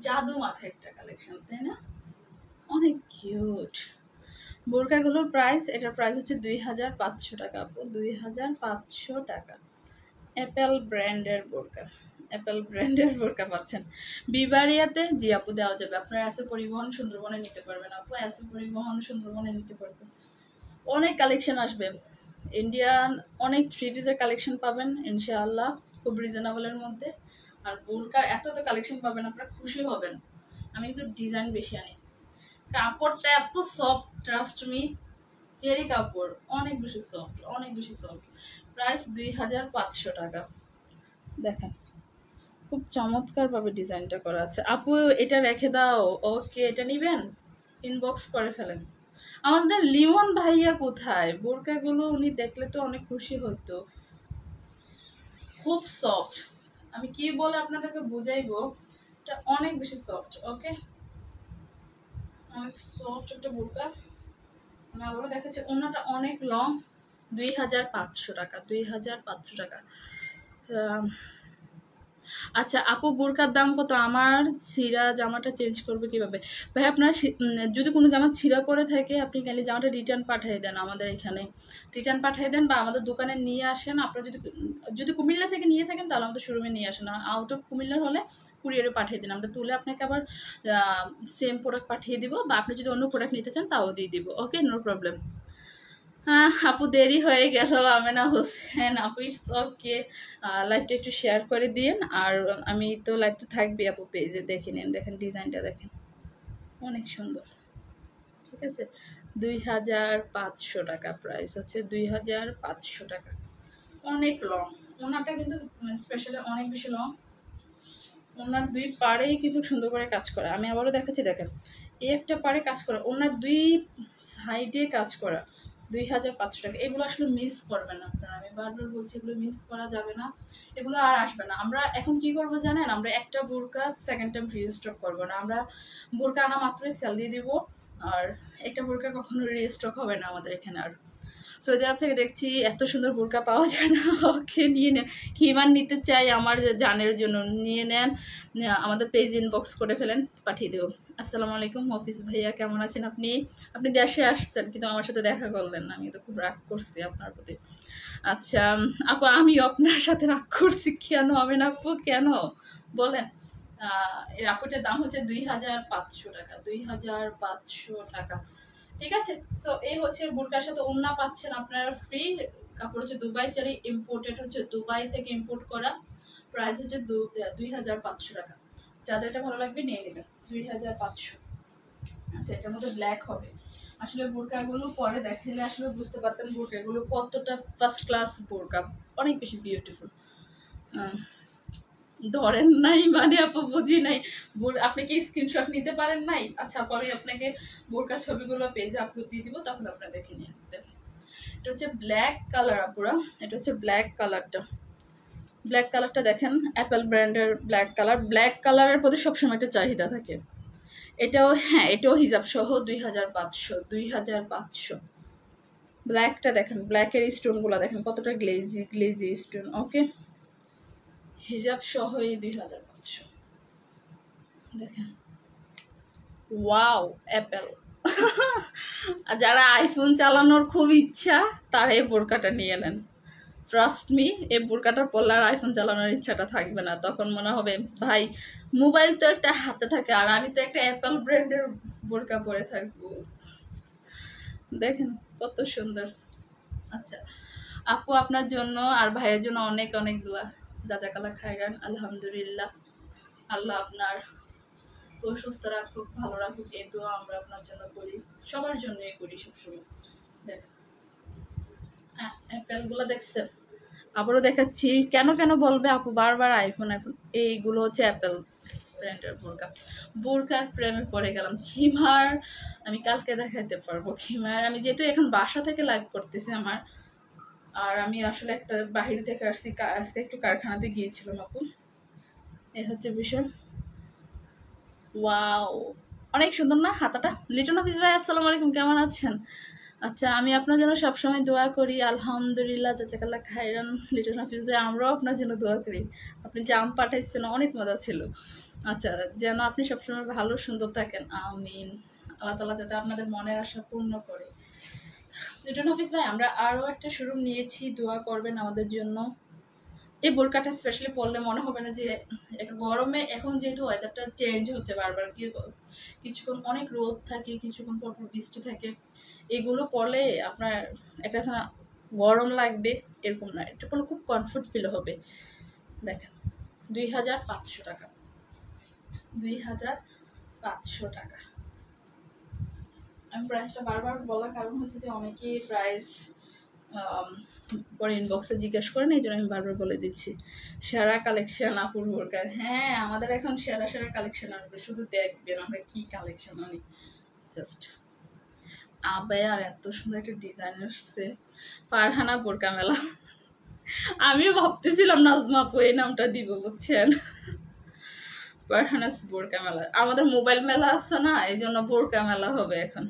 জাদু মাখা একটা কালেকশন, তাই না? অনেক কিউট বোরকাগুলোর প্রাইস, এটার প্রাইস হচ্ছে 2500 টাকা আপু, 2500 টাকা। অ্যাপেল ব্র্যান্ডের বোরকা, অ্যাপেল ব্র্যান্ডের বোরকা পাচ্ছেন বিবারিয়াতে। জি আপু দেওয়া যাবে, আপনারা এসে পরিবহন সুন্দরবনে নিতে পারবেন আপু, এসে পরিবহন সুন্দরবনে নিতে পারবেন। অনেক কালেকশন আসবে, ইন্ডিয়ান অনেক থ্রি পিসের কালেকশন পাবেন ইনশাআল্লাহ, খুব রিজনেবলের মধ্যে। আর বোরকার এত তো কালেকশন পাবেন, আপনারা খুশি হবেন। আমি কিন্তু ডিজাইন বেশি আনি, কাপড়টা এত সফট, ট্রাস্ট মি, চেরি কাপড়, অনেক বেশি সফট, অনেক বেশি সফট। প্রাইস 2500 টাকা। দেখেন খুব চমৎকার ভাবে ডিজাইনটা করা আছে। আপু এটা রেখে দাও, ওকে এটা নিবেন, ইনবক্স করে ফেলেন। আমাদের লিমন ভাইয়া কোথায়? বোরকাগুলো উনি দেখলে তো অনেক খুশি হতো। খুব সফট, আমি কি বলে আপনাদেরকে বুঝাইবো, এটা অনেক বেশি সফট। ওকে, অনেক সফট একটা বোরকা। আমি আবারও দেখাচ্ছি, ওনাটা অনেক লং, 2500 টাকা, 2500 টাকা। আচ্ছা আপু বোরকার দাম কত? আমার ছিঁড়া জামাটা চেঞ্জ করবে কিভাবে? ভাই আপনার যদি কোনো জামা ছিঁড়া পরে থাকে, আপনি গেলে জামাটা রিটার্ন পাঠিয়ে দেন আমাদের এখানে, রিটার্ন পাঠিয়ে দেন বা আমাদের দোকানে নিয়ে আসেন। আপনারা যদি কুমিল্লা থেকে নিয়ে থাকেন তাহলে আমাদের শোরুমে নিয়ে আসেন, আর আউট অফ কুমিল্লার হলে কুরিয়ারে পাঠিয়ে দিন, আমরা তুলে আপনাকে আবার সেম প্রোডাক্ট পাঠিয়ে দিব, বা আপনি যদি অন্য প্রোডাক্ট নিতে চান তাও দিয়ে দিব। ওকে, নো প্রবলেম। হ্যাঁ আপু দেরি হয়ে গেল, আমেনা হোসেন আপু, ইটস ওকে। লাইভটা একটু শেয়ার করে দিন, আর আমি তো লাইভটা থাকবে আপু পেজে, দেখে নিন। দেখেন ডিজাইনটা দেখেন, অনেক সুন্দর, ঠিক আছে। 2500 টাকা প্রাইস হচ্ছে, 2500 টাকা। অনেক লং, ওনাটা কিন্তু স্পেশালি অনেক বেশি লং, ওনার দুই পাড়েই কিন্তু সুন্দর করে কাজ করা। আমি আবারও দেখাচ্ছি, দেখেন এই একটা পাড়ে কাজ করা, ওনার দুই সাইডে কাজ করা, 2500 টাকা। এগুলো আসলে মিস করবেন আপনারা, আমি বারবার বলছি এগুলো মিস করা যাবে না, এগুলো আর আসবে না। আমরা এখন কি করব জানেন, আমরা একটা বোরকা সেকেন্ড টাইম রিস্টক করবো না, আমরা বোরকা আনা মাত্রই সেল দিয়ে দিব, আর একটা বোরকা কখনো রিস্টক হবে না আমাদের এখানে। আর সৌদি আরব থেকে দেখছি এত সুন্দর বোরকা পাওয়া যায় না, ওকে নিয়ে নেন। কিমান নিতে চাই আমার জানের জন্য, নিয়ে নেন, আমাদের পেজ ইনবক্স করে ফেলেন, পাঠিয়ে দেবো। আসসালামু আলাইকুম অফিস ভাইয়া, কেমন আছেন আপনি? আপনি দেশে আসছেন কিন্তু আমার সাথে দেখা করলেন না, আমি তো খুব রাগ করছি আপনার প্রতি। আচ্ছা আপু, আমিও আপনার সাথে রাগ করছি, কেন হবে না আপু, কেন বলেন? এই আপুটার দাম হচ্ছে 2500 টাকা, 2500 টাকা, ঠিক আছে। সো এই হচ্ছে বোরকার সাথে ওড়না পাচ্ছেন আপনারা ফ্রি। কাপড় হচ্ছে দুবাই চারি, ইম্পোর্টেড হচ্ছে দুবাই থেকে ইম্পোর্ট করা। প্রাইস হচ্ছে 2500 টাকা। যাদের এটা ভালো লাগবে নিয়ে নেবেন, 2500। আচ্ছা, এটার মধ্যে ব্ল্যাক হবে। আসলে বোরকাগুলো পরে দেখালে আসলে বুঝতে পারতেন বোরকাগুলো কতটা ফার্স্ট ক্লাস বোরকা, অনেক বেশি বিউটিফুল। ধরেন নাই মানে আপু বুঝি নাই। আপনি কি স্ক্রিনশট নিতে পারেন নাই? আচ্ছা পরে আপনাকে বোরকা ছবিগুলো পেজে আপলোড দিয়ে দিব, তখন আপনারা দেখে নিয়ে নেবেন। এটা হচ্ছে ব্ল্যাক কালার আপুরা, এটা হচ্ছে ব্ল্যাক কালারটা। ব্ল্যাক কালারটা দেখেন, অ্যাপেল ব্র্যান্ডের ব্ল্যাক কালার। ব্ল্যাক কালারের প্রতি সবসময় একটা চাহিদা থাকে। এটাও হ্যাঁ, এটাও হিজাব সহ 2500, 2500। ব্ল্যাকটা দেখেন, ব্ল্যাকের স্টোনগুলো দেখেন কতটা গ্লেজি গ্লেজি স্টোন। ওকে, হিজাব সহ এই 2500 দেখেন। Wow, Apple. আর যারা আইফোন চালানোর খুব ইচ্ছা তারা এই বোরকাটা নিয়ে নেন। ট্রাস্ট মি, এই বোরকাটা পরলে আর আইফোন চালানোর ইচ্ছাটা থাকবে না। তখন মনে হবে ভাই মোবাইল তো একটা হাতে থাকে, আর আমি তো একটা অ্যাপেল ব্র্যান্ডের বোরকা পরে থাকবো। দেখেন কত সুন্দর। আচ্ছা আপু, আপনার জন্য আর ভাইয়ের জন্য অনেক অনেক দোয়া। জাজাকাল্লাহ খাইরান। আলহামদুলিল্লাহ, আল্লাহ আপনার সুস্থ রাখুক, ভালো রাখুক, এই দোয়া আমরা আপনার জন্য করি, সবার জন্যই করি সবসময়। দেখেন অ্যাপেলগুলো দেখছেন? আবারও দেখাচ্ছি, কেন কেন বলবে আপু বারবার আইফোন আইফোন। এইগুলো হচ্ছে অ্যাপেল ব্র্যান্ডের বোরকা। বোরকার প্রেমে পড়ে গেলাম। খিমার আমি কালকে দেখাতে পারবো। খিমার আমি যেহেতু এখন বাসা থেকে লাইভ করতেছি আমার, আর আমি আসলে একটা বাহির থেকে আসছি, আজকে একটু কারখানাতে গিয়েছিলাম আপু। এই হচ্ছে বিষয়। ওয়াও, অনেক সুন্দর না হাতাটা? লিটন হাফিজ ভাই আসসালামু আলাইকুম, কেমন আছেন? আচ্ছা, আমি আপনার জন্য সবসময় দোয়া করি। আলহামদুলিল্লাহ, জাজাকাল্লাহ খাইরান। লিটন হাফিজ ভাই, আমরাও আপনার জন্য দোয়া করি। আপনি যে আম পাঠাইছেন অনেক মজা ছিল। আচ্ছা, যেন আপনি সবসময় ভালো সুন্দর থাকেন, আমিন। আল্লাহ তাআলা যাতে আপনাদের মনের আশা পূর্ণ করে। লিটন হাফিজ ভাই, আমরা আরও একটা শোরুম নিয়েছি, দোয়া করবেন আমাদের জন্য। এই বোরকাটা স্পেশালি পরলে মনে হবে না যে একটা গরমে, এখন যেহেতু ওয়েদারটা চেঞ্জ হচ্ছে বারবার, কিছুক্ষণ অনেক রোদ থাকে, কিছুক্ষণ পর পর বৃষ্টি থাকে, এগুলো পরলে আপনার একটা গরম লাগবে এরকম না, এটা পরলে খুব কমফোর্ট ফিল হবে। দেখেন 2500 টাকা, 2500 টাকা। আমি প্রাইসটা বারবার বলার কারণ হচ্ছে যে অনেকেই প্রাইস পরে ইনবক্সে জিজ্ঞেস করেন, এই জন্য আমি বারবার বলে দিচ্ছি। সেরা কালেকশন আপুর বোরকার। হ্যাঁ, আমাদের এখন সেরা সেরা কালেকশন আসবে, শুধু দেখবেন আমরা কি কালেকশন আনি। জাস্ট আবায় আর এত সুন্দর একটা ডিজাইন আসছে, ফারহানা বোরকা মেলা। আমিও ভাবতেছিলাম নাজমা আপু এই নামটা দিব, বুঝছেন? ফারহানাস বোরকা মেলা, আমাদের মোবাইল মেলা আছে না, এই জন্য বোরকা মেলা হবে এখন।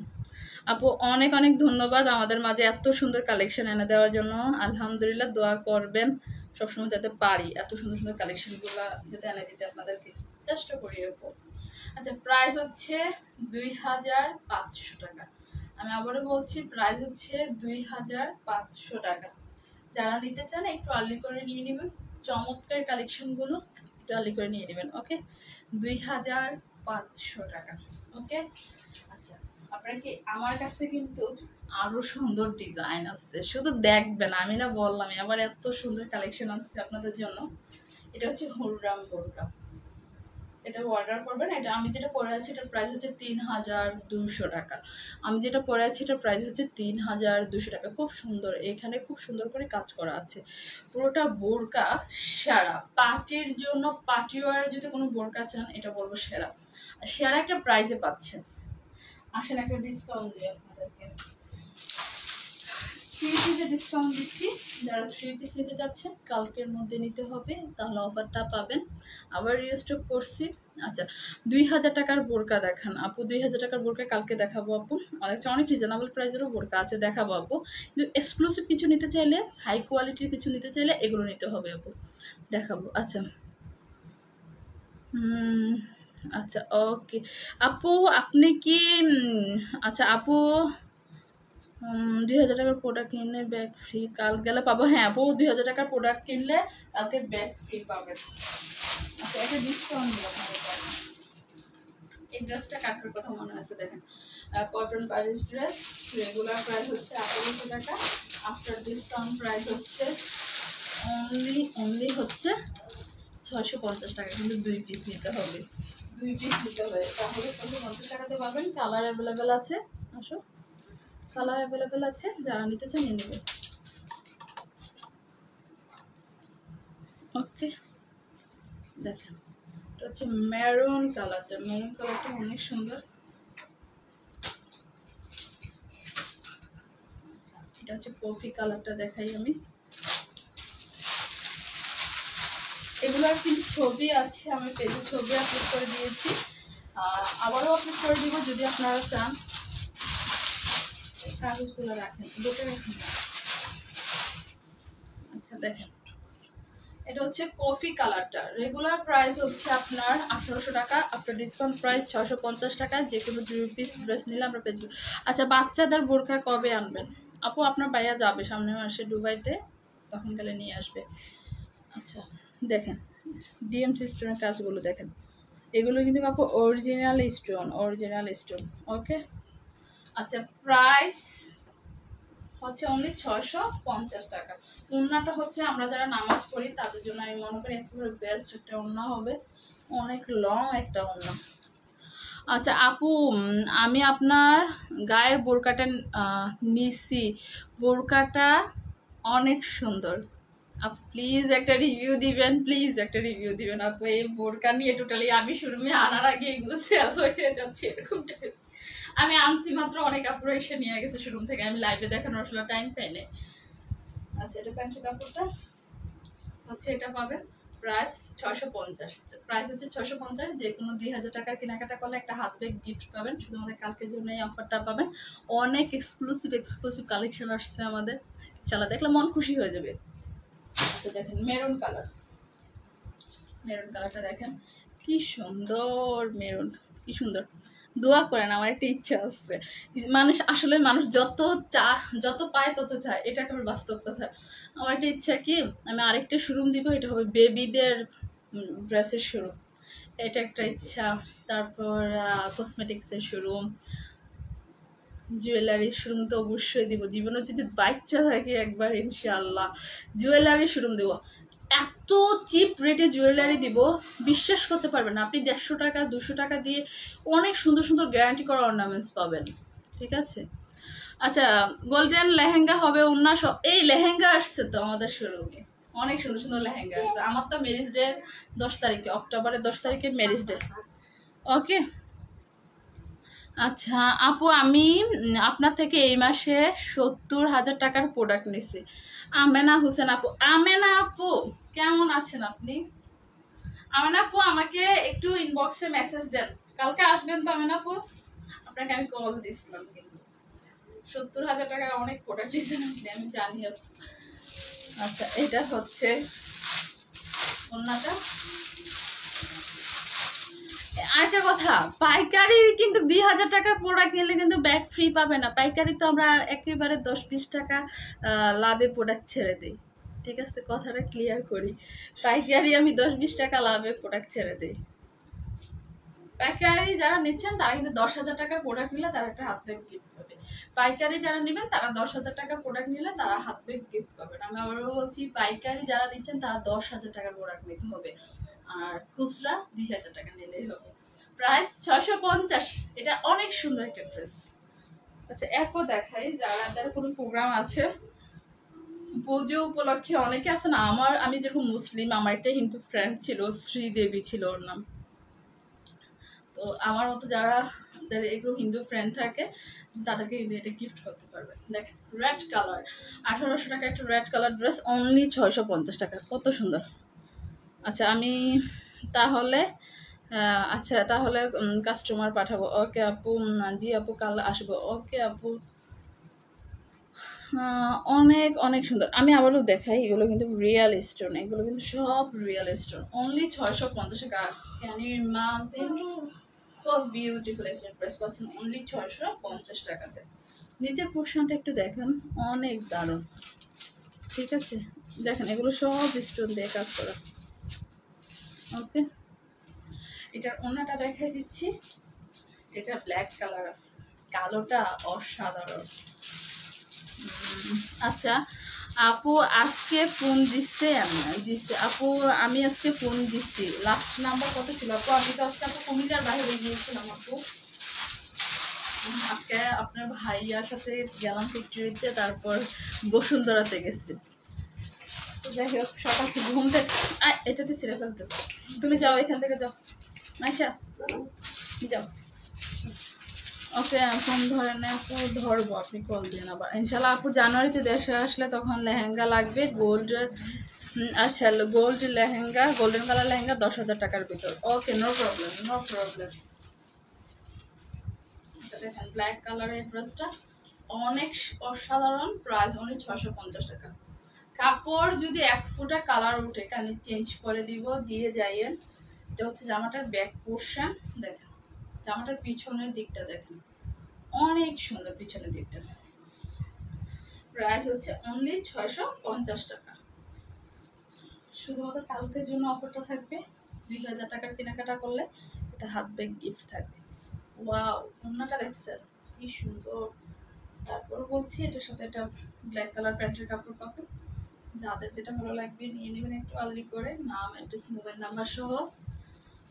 আপু অনেক অনেক ধন্যবাদ আমাদের মাঝে এত সুন্দর কালেকশন এনে দেওয়ার জন্য। আলহামদুলিল্লাহ, দোয়া করবেন সবসময় যাতে পারি এত সুন্দর সুন্দর কালেকশনগুলো যাতে এনে দিতে আপনাদেরকে চেষ্টা করি আপু। আচ্ছা, প্রাইস হচ্ছে 2500 টাকা। আমি আবারও বলছি, প্রাইস হচ্ছে 2500 টাকা। যারা নিতে চান একটু আর্লি করে নিয়ে নেবেন, চমৎকার কালেকশনগুলো একটু আর্লি করে নিয়ে নেবেন। ওকে, 2500 টাকা। ওকে, আচ্ছা আপনারা কি, আমার কাছে কিন্তু আরো সুন্দর ডিজাইন আছে, শুধু দেখবেন। আমি না বললাম আবার এত সুন্দর কালেকশন আছে আপনাদের জন্য। এটা হচ্ছে হুররাম বোরকা, এটা অর্ডার করবেন। এটা আমি যেটা পরে আছি এটার প্রাইস হচ্ছে 3200 টাকা। আমি যেটা পরে আছি এটার প্রাইস হচ্ছে 3200 টাকা। খুব সুন্দর, এখানে খুব সুন্দর করে কাজ করা আছে পুরোটা বোরকা। সেরা পার্টির জন্য, পার্টি ওয়ারে যদি কোনো বোরকা চান, এটা বলবো সেরা। সেরা একটা প্রাইসে পাচ্ছেন। আসেন একটা ডিসকাউন্ট দিই আপনাদেরকে, 3 পিসে ডিসকাউন্ট দিচ্ছি। যারা 3 পিস নিতে যাচ্ছেন কালকের মধ্যে নিতে হবে, তাহলে অফারটা পাবেন। আবার রিস্টক করছি। আচ্ছা, 2000 টাকার বোরকা দেখান আপু। 2000 টাকার বোরকা কালকে দেখাবো আপু। অনেক রিজনেবল প্রাইসেরও বোরকা আছে, দেখাবো আপু। কিন্তু এক্সক্লুসিভ কিছু নিতে চাইলে, হাই কোয়ালিটির কিছু নিতে চাইলে এগুলো নিতে হবে আপু, দেখাবো। আচ্ছা আচ্ছা ওকে আপু, আপনি কি আচ্ছা আপু, 2000 টাকার প্রোডাক্ট কিনলে ব্যাগ ফ্রি, কাল গেলে পাবো। হ্যাঁ আপু, 2000 টাকার প্রোডাক্ট কিনলে কালকে ব্যাগ ফ্রি পাবেন। আচ্ছা, একটা ডিসকাউন্ট দিল আপনাদের। এই ড্রেসটা কাটার কথা মনে হয়েছে, দেখেন cotton Paris dress. Regular price হচ্ছে 1800 টাকা, আফটার ডিসকাউন্ট প্রাইস হচ্ছে অনলি হচ্ছে 650 টাকা। কিন্তু 2 পিস নিতে হবে, 2 পিস নিতে হবে, তাহলে 650 টাকাতে পাবেন। কালার অ্যাভেলেবেল আছে, আসো কালার অ্যাভেলেবেল আছে, যারা নিতে চান নিয়ে নেবে। ওকে, দেখেন এটা হচ্ছে মেরুন কালারটা, অনেক সুন্দর। এটা হচ্ছে কফি কালারটা দেখাই আমি। এগুলোর কিন্তু ছবি আছে, আমি পেজে ছবি আপলোড করে দিয়েছি, আবারও আপলোড করে দিব যদি আপনারা চান। কাগজগুলো রাখেন, দুটো রাখেন। আচ্ছা দেখেন, এটা হচ্ছে কফি কালারটা। রেগুলার প্রাইস হচ্ছে আপনার 1800 টাকা, আফটার ডিসকাউন্ট প্রাইস 650 টাকা। যে কোনো 2 পিস ড্রেস নিলে আমরা পেয়ে। আচ্ছা, বাচ্চাদের বোরকা কবে আনবেন আপু? আপনার ভাইয়া যাবে সামনের মাসে দুবাইতে, তখন গেলে নিয়ে আসবে। আচ্ছা দেখেন, ডিএমসি স্টোনের কাজগুলো দেখেন, এগুলো কিন্তু আপু অরিজিনাল স্টোন। ওকে, আচ্ছা প্রাইস হচ্ছে অনলি 650 টাকা। ওড়নাটা হচ্ছে আমরা যারা নামাজ পড়ি তাদের জন্য আমি মনে করি একেবারে বেস্ট একটা ওড়না হবে, অনেক লং একটা ওড়না। আচ্ছা আপু, আমি আপনার গায়ের বোরকাটা নিছি, বোরকাটা অনেক সুন্দর। আপু প্লিজ একটা রিভিউ দিবেন, আপু এই বোরকা নিয়ে টোটালি আমি শোরুমে আনার আগে এগুলো সেল হয়ে যাচ্ছে এরকম টাইপ। আমি আনছি মাত্র, অনেক আপুরা এসে নিয়ে গেছে শোরুম থেকে, আমি লাইভে দেখানোর আসলে টাইম পাইনি। আচ্ছা, এটা প্যান্টের কাপড়টা হচ্ছে, এটা পাবেন প্রাইস 650। প্রাইস হচ্ছে 650। যে কোনো 2000 টাকার কেনাকাটা করলে একটা হাত ব্যাগ গিফট পাবেন। শুধু আমাদের কালকের জন্য এই অফারটা পাবেন। অনেক এক্সক্লুসিভ কালেকশন আসছে আমাদের, চালা দেখলে মন খুশি হয়ে যাবে। আচ্ছা দেখেন, মেরুন কালারটা দেখেন কি সুন্দর, কি সুন্দর। দোয়া করেন, আমার একটা ইচ্ছা আছে। মানুষ যত পায় তত চায়, এটা একটা বাস্তব কথা। আমার একটা ইচ্ছা কি, আমি আরেকটা শোরুম দিব, এটা হবে বেবিদের ড্রেসের শোরুম, এটা একটা ইচ্ছা। তারপর কসমেটিক্সের শোরুম, জুয়েলারির শোরুম তো অবশ্যই দিব। জীবনে যদি বাচ্চা থাকে একবার ইনশাআল্লাহ জুয়েলারি শোরুম দেবো। এত চিপ রেটে জুয়েলারি দিব, বিশ্বাস করতে পারবেন না। আপনি 150 টাকা 200 টাকা দিয়ে অনেক সুন্দর গ্যারান্টি করা অর্নামেন্টস পাবেন, ঠিক আছে। আচ্ছা, গোল্ডেন লেহেঙ্গা হবে, এই লেহেঙ্গা আসছে তো আমাদের শোরুমে, অনেক সুন্দর লেহেঙ্গা আসছে। আমার তো ম্যারেজ ডে 10 তারিখে, অক্টোবরের 10 তারিখে ম্যারেজ ডে। ওকে, আচ্ছা আপু, আমি আপনার থেকে এই মাসে 70,000 টাকার প্রোডাক্ট নিছি। আমেনা হোসেন আপু, কেমন আছেন আপনি? আমেনা আপু, আমাকে একটু ইনবক্সে মেসেজ দেন, কালকে আসবেন তো আমেনা আপু? আপনাকে আমি কল দিছিলাম, কিন্তু 70,000 টাকার অনেক প্রোডাক্ট দিয়েছেন আপনি, আমি জানি। আচ্ছা, এটা হচ্ছে ওড়নাটা। আরেকটা কথা, পাইকারি কিন্তু 2000 টাকার প্রোডাক্ট নিলে কিন্তু ব্যাগ ফ্রি পাবে না। পাইকারি তো আমরা একেবারে 10-20 টাকা লাভে প্রোডাক্ট ছেড়ে দিই, ঠিক আছে, কথাটা ক্লিয়ার করি। পাইকারি আমি 10-20 টাকা লাভে প্রোডাক্ট ছেড়ে দিই। পাইকারি যারা নিচ্ছেন তারা কিন্তু 10,000 টাকার প্রোডাক্ট নিলে তারা একটা হাত ব্যাগ গিফট পাবে। পাইকারি যারা নেবেন তারা 10,000 টাকার প্রোডাক্ট নিলে তারা হাত ব্যাগ গিফট পাবেন। আমি আবারও বলছি, পাইকারি যারা নিচ্ছেন তারা 10,000 টাকার প্রোডাক্ট নিতে হবে, আর খুচরা 2,000 টাকা নিলেই হবে। প্রাইস 650। এটা অনেক সুন্দর একটা ড্রেস। আচ্ছা, এরপর দেখাই যারা কোনো প্রোগ্রাম আছে পুজো উপলক্ষে, অনেকে আছে না, আমি যেরকম মুসলিম, আমার একটা হিন্দু ফ্রেন্ড ছিল, শ্রীদেবী ছিল ওর নাম। তো আমার মতো যারা এগুলো হিন্দু ফ্রেন্ড থাকে তাদেরকে কিন্তু এটা গিফট করতে পারবে। দেখেন, রেড কালার, 1800 টাকা একটা রেড কালার ড্রেস, অনলি 650 টাকা, কত সুন্দর। আচ্ছা, আমি তাহলে কাস্টমার পাঠাবো। ওকে আপু, জি আপু, কাল আসবো। ওকে আপু, অনেক সুন্দর। আমি আবারও দেখাই, এগুলো কিন্তু রিয়েল স্টোন, এগুলো কিন্তু সব রিয়েল স্টোন, অনলি 650 টাকা। ক্যান ইউ ইমাজিন, খুব বিউটিফুল একটা ড্রেস পাচ্ছেন অনলি 650 টাকাতে। নিচের পোর্শনটা একটু দেখেন, অনেক দারুণ, ঠিক আছে। দেখেন, এগুলো সব স্টোন দিয়ে কাজ করা। ওকে, এটার ওড়নাটা দেখাই দিচ্ছি, এটা ব্ল্যাক কালার আছে, কালোটা অসাধারণ। আচ্ছা আপু, আজকে ফোন দিচ্ছে আপু, আমি আজকে ফোন দিচ্ছি, লাস্ট নাম্বার কত ছিল আপু? আমি তো আজকে কুমিল্লার বাইরে গিয়েছিলাম আপু, আজকে আপনার ভাইয়ার সাথে গেলাম ফ্যাক্টরিতে, তারপর বসুন্ধরাতে গেছি। যাই হোক সকাল থেকে ঘুম থেকে এটাতে ছিঁড়ে ফেলতেছে। তুমি যাও এখান থেকে যাও মাইশা যাও। ওকে এখন ধরে নেন আপু ধরবো, আপনি কল দিন আবার ইনশাল্লাহ। আপু জানুয়ারিতে দেশে আসলে তখন লেহেঙ্গা লাগবে গোল্ড। আচ্ছা gold lehenga, golden colour lehenga 10,000 টাকার ভিতর। Okay no problem no problem. দেখেন ব্ল্যাক কালারের ড্রেসটা অনেক অসাধারণ, প্রাইস অনেক 650 টাকা। কাপড় যদি 1 ফুটা কালার উঠে কানে চেঞ্জ করে দিব, দিয়ে যাইয়েন। এটা হচ্ছে জামাটার ব্যাক পোর্শন, দেখেন জামাটার পিছনের দিকটা দেখেন অনেক সুন্দর, পিছনের দিকটা। প্রাইস হচ্ছে অনলি 650 টাকা। শুধুমাত্র কালকের জন্য অফারটা থাকবে। 2000 টাকার কেনাকাটা করলে এটা হাত ব্যাগ গিফট থাকবে। ওয়াও ওড়নাটা দেখছেন কি সুন্দর। তারপর বলছি এটার সাথে একটা ব্ল্যাক কালার প্যান্টের কাপড় পাবো। যাদের যেটা ভালো লাগবে নিয়ে নেবেন একটু আর্লি করে, নাম অ্যাড্রেস মোবাইল নাম্বার সহ।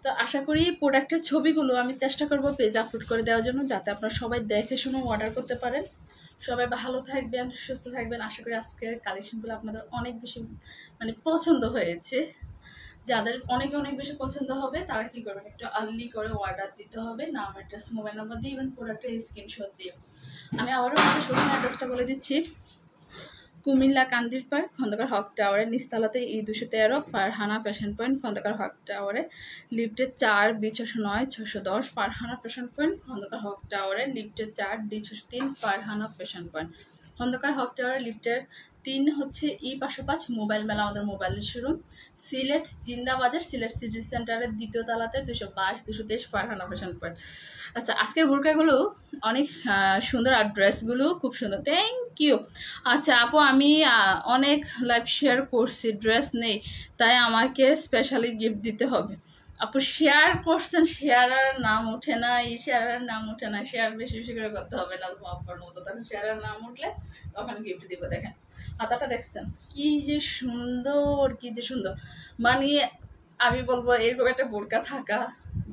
তো আশা করি প্রোডাক্টের ছবিগুলো আমি চেষ্টা করব পেজ আপলোড করে দেওয়ার জন্য, যাতে আপনারা সবাই দেখে শুনে অর্ডার করতে পারেন। সবাই ভালো থাকবেন, সুস্থ থাকবেন। আশা করি আজকের কালেকশনগুলো আপনাদের অনেক বেশি মানে পছন্দ হয়েছে। যাদের অনেক অনেক বেশি পছন্দ হবে তারা কি করবেন, একটু আর্লি করে অর্ডার দিতে হবে, নাম অ্যাড্রেস মোবাইল নাম্বার দিয়ে ইভেন প্রোডাক্টের স্ক্রিনশট দিয়ে। আমি আবারও শোরুম অ্যাড্রেসটা বলে দিচ্ছি। কুমিল্লা কান্দিরপাড় খন্দকার হক টাওয়ারের নিচতলাতে E213 Farhana fashion point Khandakar Haque টাওয়ারে লিফটের 4 B609 610 Farhana fashion point Khandakar Haque টাওয়ারে লিফটের 4 D603 Farhana fashion point Khandakar Haque টাওয়ারে লিফটের 3 হচ্ছে E505 মোবাইল মেলা আমাদের মোবাইলের শোরুম। সিলেট জিন্দাবাজার সিলেট সিটি সেন্টারের 2য় তলাতে 222 223 ফারহানা ফ্যাশন পয়েন্ট। আচ্ছা আজকের বোরকাগুলো অনেক সুন্দর আর ড্রেসগুলো খুব সুন্দর, থ্যাংক ইউ। আচ্ছা আপু আমি অনেক লাইভ শেয়ার করছি, ড্রেস নেই, তাই আমাকে স্পেশালি গিফট দিতে হবে। আপু শেয়ার করছেন, শেয়ারের নাম ওঠে না, এই শেয়ারের নাম ওঠে না, শেয়ার বেশি বেশি করে করতে হবে না আপনার মতো, তখন শেয়ারের নাম উঠলে তখন গিফট দিব। দেখেন হাতাটা দেখছেন কি যে সুন্দর, কি যে সুন্দর। মানে আমি বলবো এরকম একটা বোরকা থাকা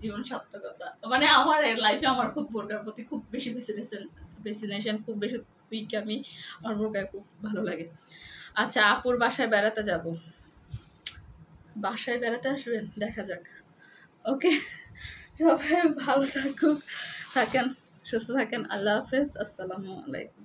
জীবন সার্থকতা। মানে আমার লাইফে আমার খুব বোরকার প্রতি খুব বেশি ফ্যাসিনেশন, খুব বেশি উইক। আমি আমার বোরকা খুব ভালো লাগে। আচ্ছা আপুর বাসায় বেড়াতে যাব, বাসায় বেড়াতে আসবেন, দেখা যাক। ওকে সবাই ভালো থাকেন, সুস্থ থাকেন। আল্লাহ হাফেজ, আসসালামু আলাইকুম।